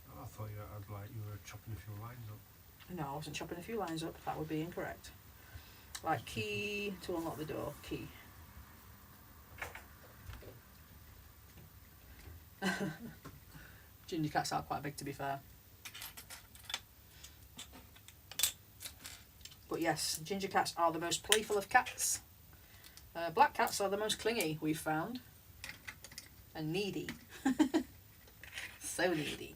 Oh, I thought you were chopping a few lines up.
No, I wasn't chopping a few lines up. That would be incorrect. Like key to unlock the door. Key. Ginger cats are quite big, to be fair. But yes, ginger cats are the most playful of cats. Black cats are the most clingy, we've found. And needy. So needy.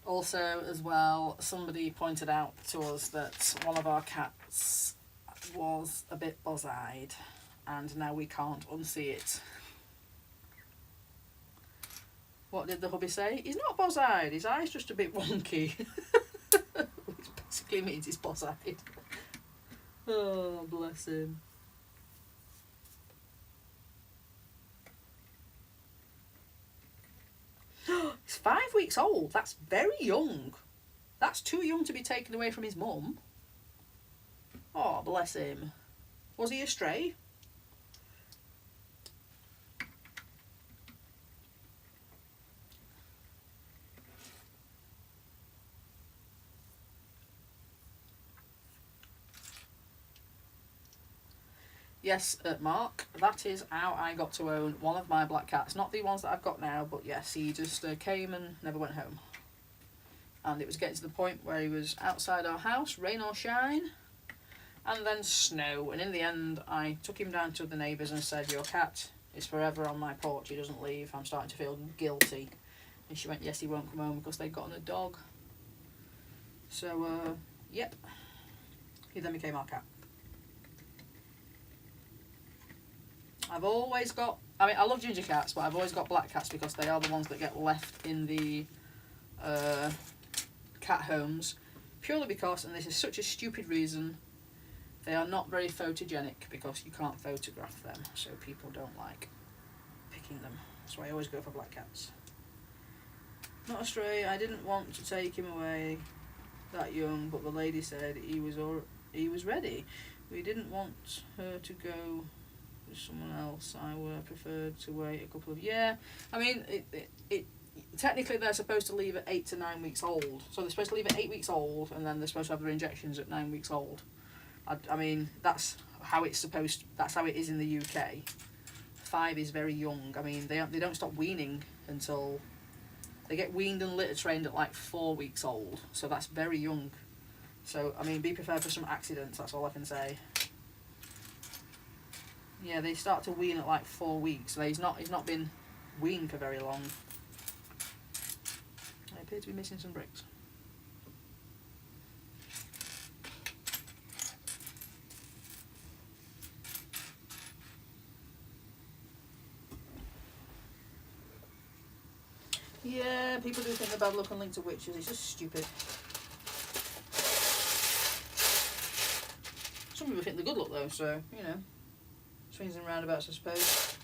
Also, as well, somebody pointed out to us that one of our cats was a bit buzz-eyed, and now we can't unsee it. What did the hubby say? He's not buzz-eyed, his eye's just a bit wonky. Which basically means he's buzz-eyed. Oh, bless him. He's 5 weeks old. That's very young. That's too young to be taken away from his mum. Oh, bless him. Was he a stray? Yes, Mark, that is how I got to own one of my black cats. Not the ones that I've got now, but yes, he just came and never went home. And it was getting to the point where he was outside our house, rain or shine, and then snow. And in the end, I took him down to the neighbours and said, your cat is forever on my porch, he doesn't leave, I'm starting to feel guilty. And she went, yes, he won't come home because they'd gotten a dog. So, yep, he then became our cat. I've always got, I mean, I love ginger cats, but I've always got black cats because they are the ones that get left in the cat homes, purely because, and this is such a stupid reason, they are not very photogenic because you can't photograph them, so people don't like picking them. So I always go for black cats. Not a stray, I didn't want to take him away that young, but the lady said he was ready. We didn't want her to go someone else. I would preferred to wait a couple of I mean it technically they're supposed to leave at 8 to 9 weeks old, so they're supposed to leave at 8 weeks old and then they're supposed to have their injections at 9 weeks old. I mean that's how it's supposed. That's how it is in the UK. 5 is very young. I mean, they don't stop weaning until they get weaned and litter trained at like 4 weeks old. So that's very young. So I mean, be prepared for some accidents. That's all I can say. Yeah, they start to wean at like 4 weeks. So he's not been weaned for very long. I appear to be missing some bricks. Yeah, people do think the bad luck and linked to witches. It's just stupid. Some people think they're good luck though, so, you know, swings and roundabouts, I suppose.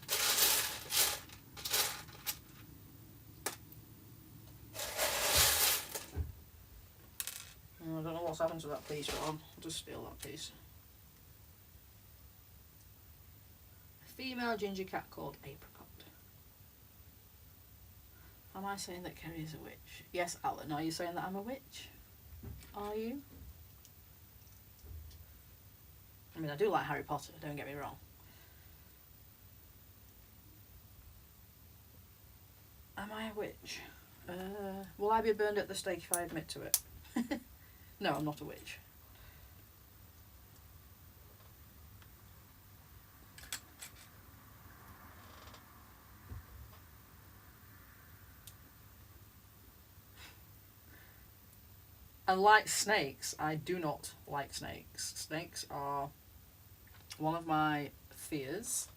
I don't know what's happened to that piece, but I'll just steal that piece. A female ginger cat called Apricot. Am I saying that Kerry is a witch? Yes, Alan, are you saying that I'm a witch? Are you? I mean, I do like Harry Potter, don't get me wrong. Am I a witch? Will I be burned at the stake if I admit to it? No, I'm not a witch. And like snakes, I do not like snakes. Snakes are one of my fears.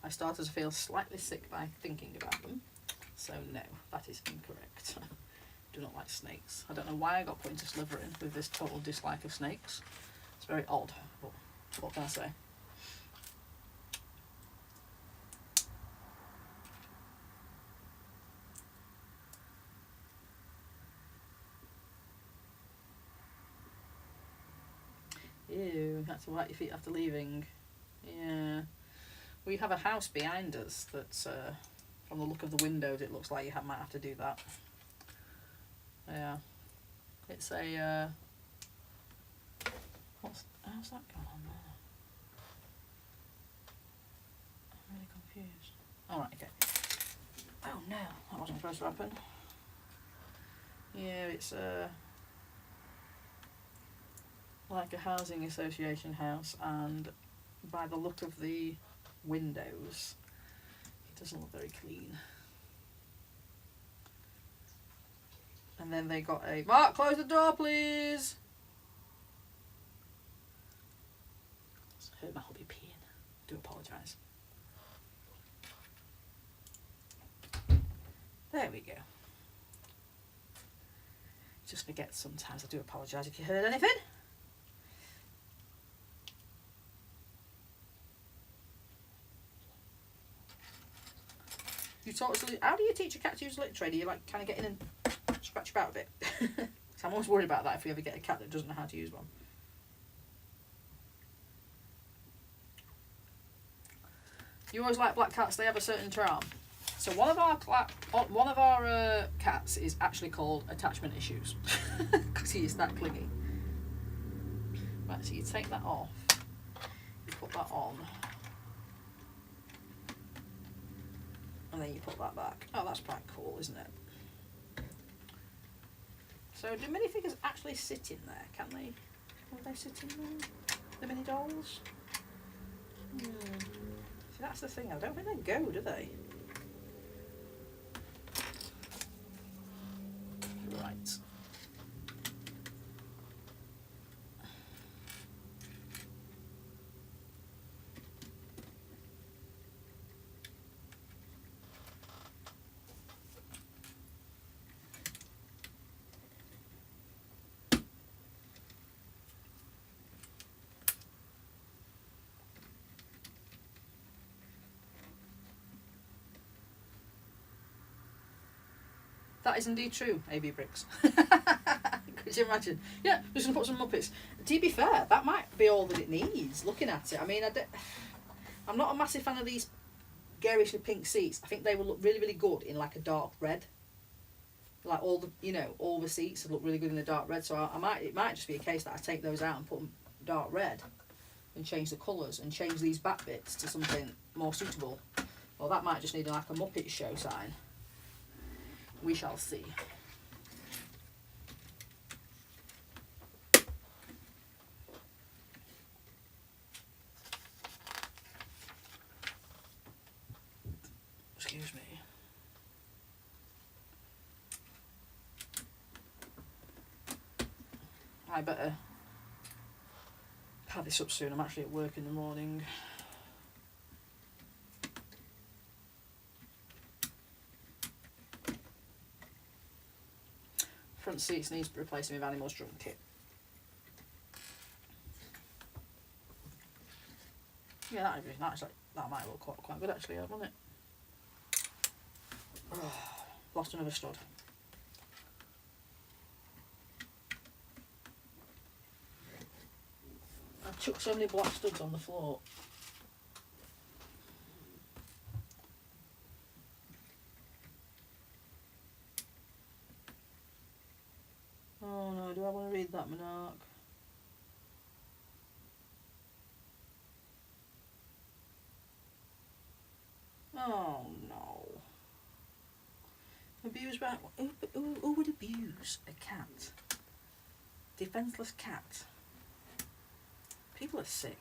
I start to feel slightly sick by thinking about them. So no, that is incorrect. Do not like snakes. I don't know why I got put into Slytherin with this total dislike of snakes. It's very odd, but what can I say? Ew, had to wipe your feet after leaving. Yeah. We have a house behind us that's, from the look of the windows, it looks like you might have to do that. Yeah. It's a, how's that going on there? I'm really confused. Alright, okay. Oh no, that wasn't supposed to happen. Yeah, it's, like a housing association house, and by the look of the windows, it doesn't look very clean. And then they got a Mark, close the door please. I heard my hubby peeing. I do apologise. There we go. Just forget sometimes. I do apologise if you heard anything. How do you teach a cat to use a litter tray? Do you like kind of get in and scratch about a bit? So I'm always worried about that if we ever get a cat that doesn't know how to use one. You always like black cats. They have a certain charm. So one of our cats is actually called attachment issues because he is that clingy. Right, so you take that off. You put that on. And then you put that back. Oh, that's quite cool, isn't it? So do minifigures actually sit in there? Can they? Will they sit in there? The mini dolls? See, that's the thing. I don't think they go, do they? Right. That is indeed true, AB Bricks. Could you imagine? Yeah, just going to put some Muppets. To be fair, that might be all that it needs, looking at it. I mean, I'm not a massive fan of these garishly pink seats. I think they will look really, really good in like a dark red. Like all the seats look really good in a dark red. So it might just be a case that I take those out and put them dark red. and change the colours and change these back bits to something more suitable. Well, that might just need like a Muppet Show sign. We shall see. Excuse me. I better pad this up soon. I'm actually at work in the morning. Front seats needs replacing with Animals drum kit. Yeah, that'd be nice. That might look quite good actually, wouldn't it? Oh, lost another stud. I chucked so many black studs on the floor. Oh no, do I want to read that, Monarch? Oh no. Abused by... Who would abuse a cat? Defenceless cat. People are sick.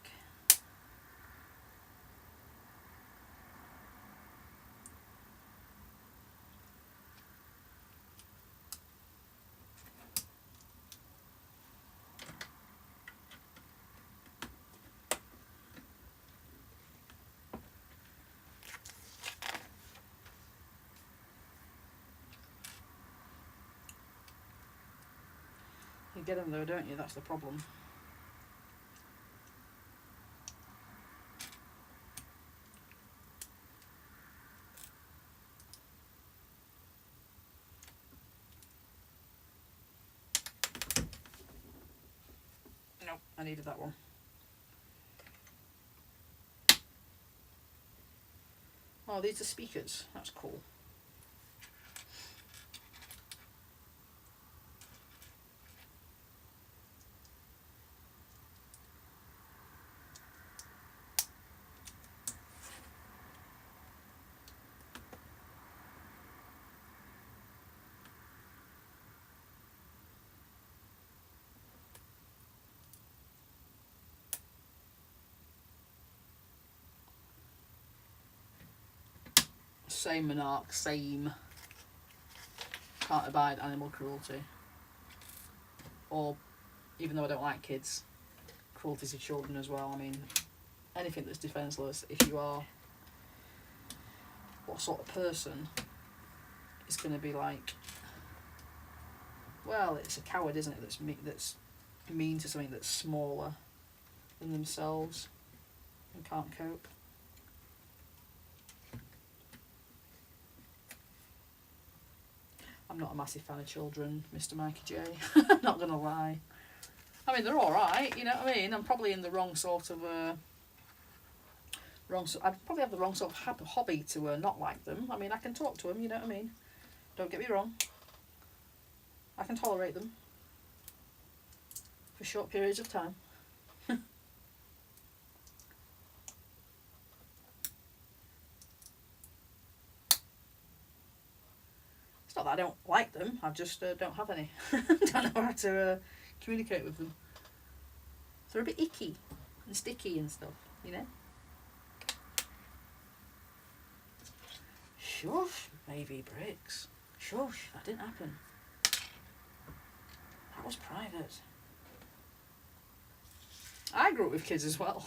You get them though, don't you? That's the problem. Nope, I needed that one. Oh, these are speakers. That's cool. Same, Monarch, same. Can't abide animal cruelty. Or, even though I don't like kids, cruelty to children as well. I mean, anything that's defenceless, if you are what sort of person is going to be like, well, it's a coward, isn't it, that's mean to something that's smaller than themselves and can't cope. I'm not a massive fan of children, Mr. Mikey J. Not gonna lie. I mean, they're all right. You know what I mean? I'm probably in the wrong sort of I'd probably have the wrong sort of hobby to not like them. I mean, I can talk to them. You know what I mean? Don't get me wrong. I can tolerate them for short periods of time. Not that I don't like them, I just don't have any. Don't know how to communicate with them. So they're a bit icky and sticky and stuff, you know? Shush, maybe bricks. Shush, that didn't happen. That was private. I grew up with kids as well.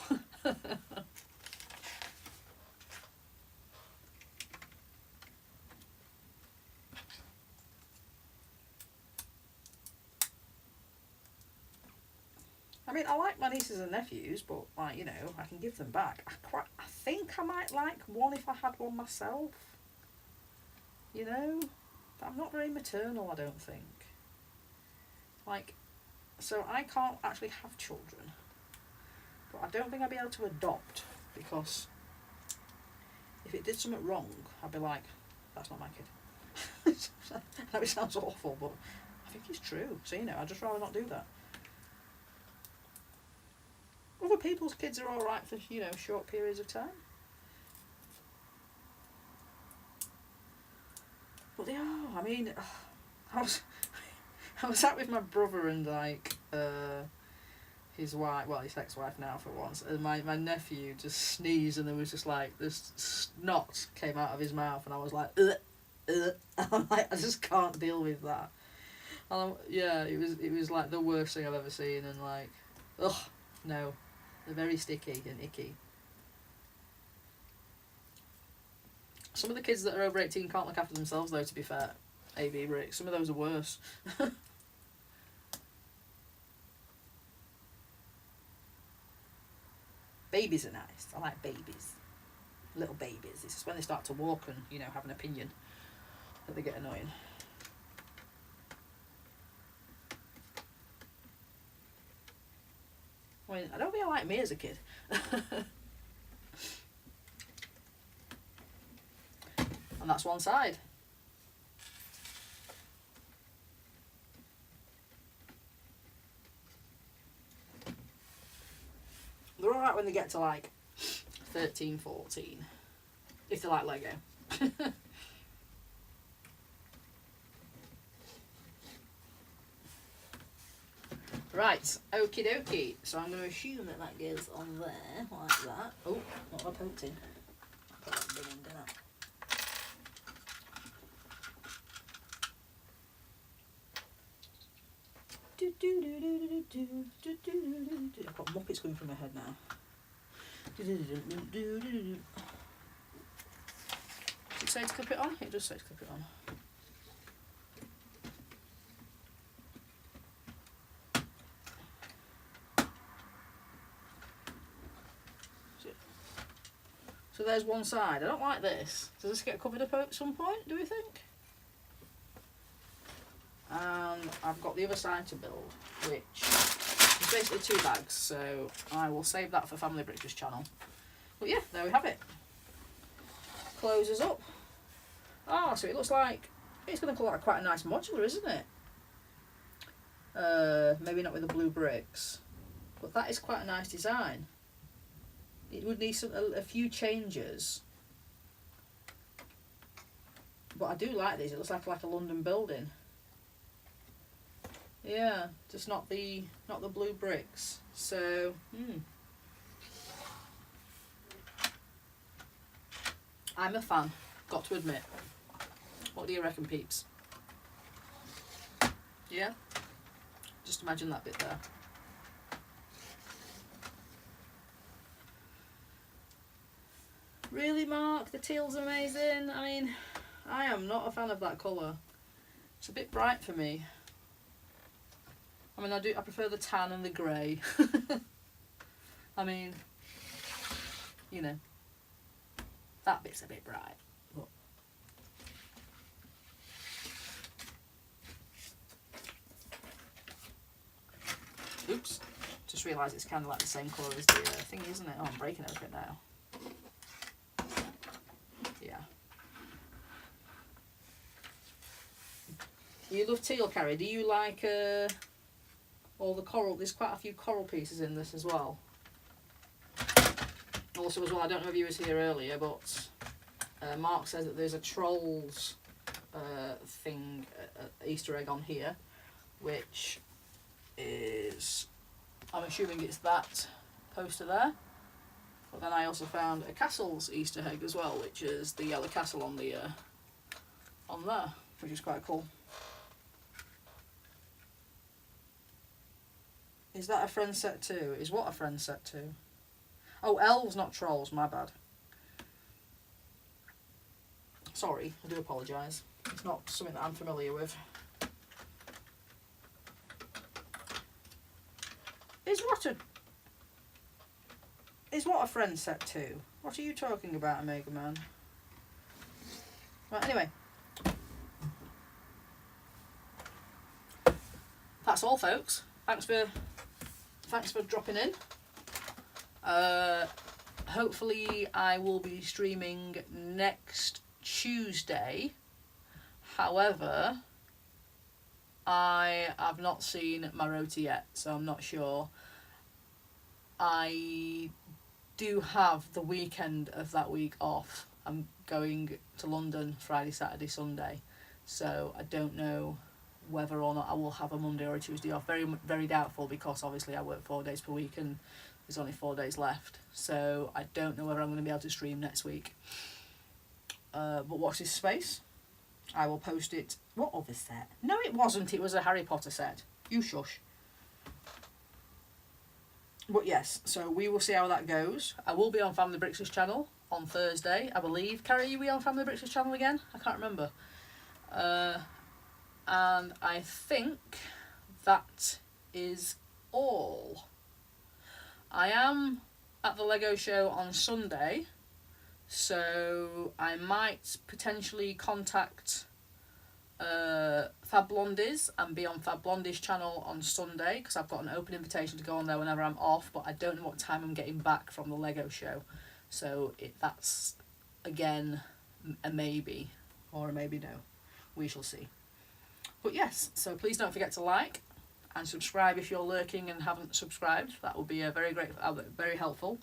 I mean, I like my nieces and nephews, but, like, you know, I can give them back. I think I might like one if I had one myself. You know? But I'm not very maternal, I don't think. Like, so I can't actually have children. But I don't think I'd be able to adopt, because if it did something wrong, I'd be like, that's not my kid. I know it sounds awful, but I think it's true. So, you know, I'd just rather not do that. Other people's kids are alright for, you know, short periods of time. But they are, I mean, I was out with my brother and like his wife, well, his ex-wife now for once, and my nephew just sneezed and there was just like this snot came out of his mouth and I was like, I'm like, I just can't deal with that. And yeah, it was like the worst thing I've ever seen, and like, ugh, no, they're very sticky and icky. Some of the kids that are over 18 can't look after themselves though, to be fair. AB Rick, some of those are worse. Babies are nice. I like babies. Little babies. It's just when they start to walk and, you know, have an opinion that they get annoying. I mean, I don't think I like me as a kid. And that's one side. They're alright when they get to like 13, 14. If they like Lego. Right, okie dokie. So I'm going to assume that that goes on there, like that. Oh, not my poked in. Put that big in, didn't I? I've got Muppets coming from my head now. Does it say to clip it on? It does say to clip it on. So there's one side. I don't like this. Does this get covered up at some point, do we think? And I've got the other side to build, which is basically 2 bags, so I will save that for Family Breakfast channel. But yeah, there we have it. Closes up. Oh, so it looks like it's going to look like quite a nice modular, isn't it? Maybe not with the blue bricks, but that is quite a nice design. It would need a few changes, but I do like these. It looks like a London building. Yeah, just not the blue bricks. So, I'm a fan. Got to admit. What do you reckon, peeps? Yeah. Just imagine that bit there. Really, Mark? The teal's amazing. I mean, I am not a fan of that colour. It's a bit bright for me. I mean, I prefer the tan and the grey. I mean, you know, that bit's a bit bright. But oops, just realised it's kind of like the same colour as the thing, isn't it? Oh, I'm breaking everything now. Yeah. You love teal, Carrie. Do you like all the coral? There's quite a few coral pieces in this as well. Also as well, I don't know if you was here earlier, but Mark says that there's a Trolls thing, Easter egg on here, which is, I'm assuming it's that poster there. But then I also found a Castle's Easter egg as well, which is the yellow castle on the on there, which is quite cool. Is that a friend set too? Is what a friend set too? Oh, elves, not trolls, my bad. Sorry, I do apologise. It's not something that I'm familiar with. Is what a friend set too? What are you talking about, Omega Man? Right, anyway. That's all, folks. Thanks for dropping in. Hopefully I will be streaming next Tuesday. However, I have not seen my rota yet, so I'm not sure. I do have the weekend of that week off. I'm going to London Friday, Saturday, Sunday, so I don't know whether or not I will have a Monday or a Tuesday off. Very, very doubtful, because obviously I work 4 days per week and there's only 4 days left. So I don't know whether I'm going to be able to stream next week. But watch this space. I will post it. What other set? No, it wasn't. It was a Harry Potter set. You shush. But yes, so we will see how that goes. I will be on Family Brix's channel on Thursday, I believe. Carrie, are we on Family Brix's channel again? I can't remember. And I think that is all. I am at the Lego show on Sunday, so I might potentially contact Fab Blondies and be on Fab Blondie's channel on Sunday, because I've got an open invitation to go on there whenever I'm off, but I don't know what time I'm getting back from the Lego show, so that's again a maybe or a maybe no. We shall see. But yes, so please don't forget to like and subscribe if you're lurking and haven't subscribed. That would be very helpful.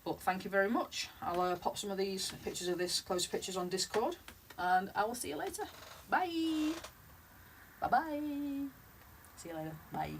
But thank you very much. I'll pop some of these pictures of this, closer pictures, on Discord, and I will see you later. Bye. Bye-bye. See you later. Bye.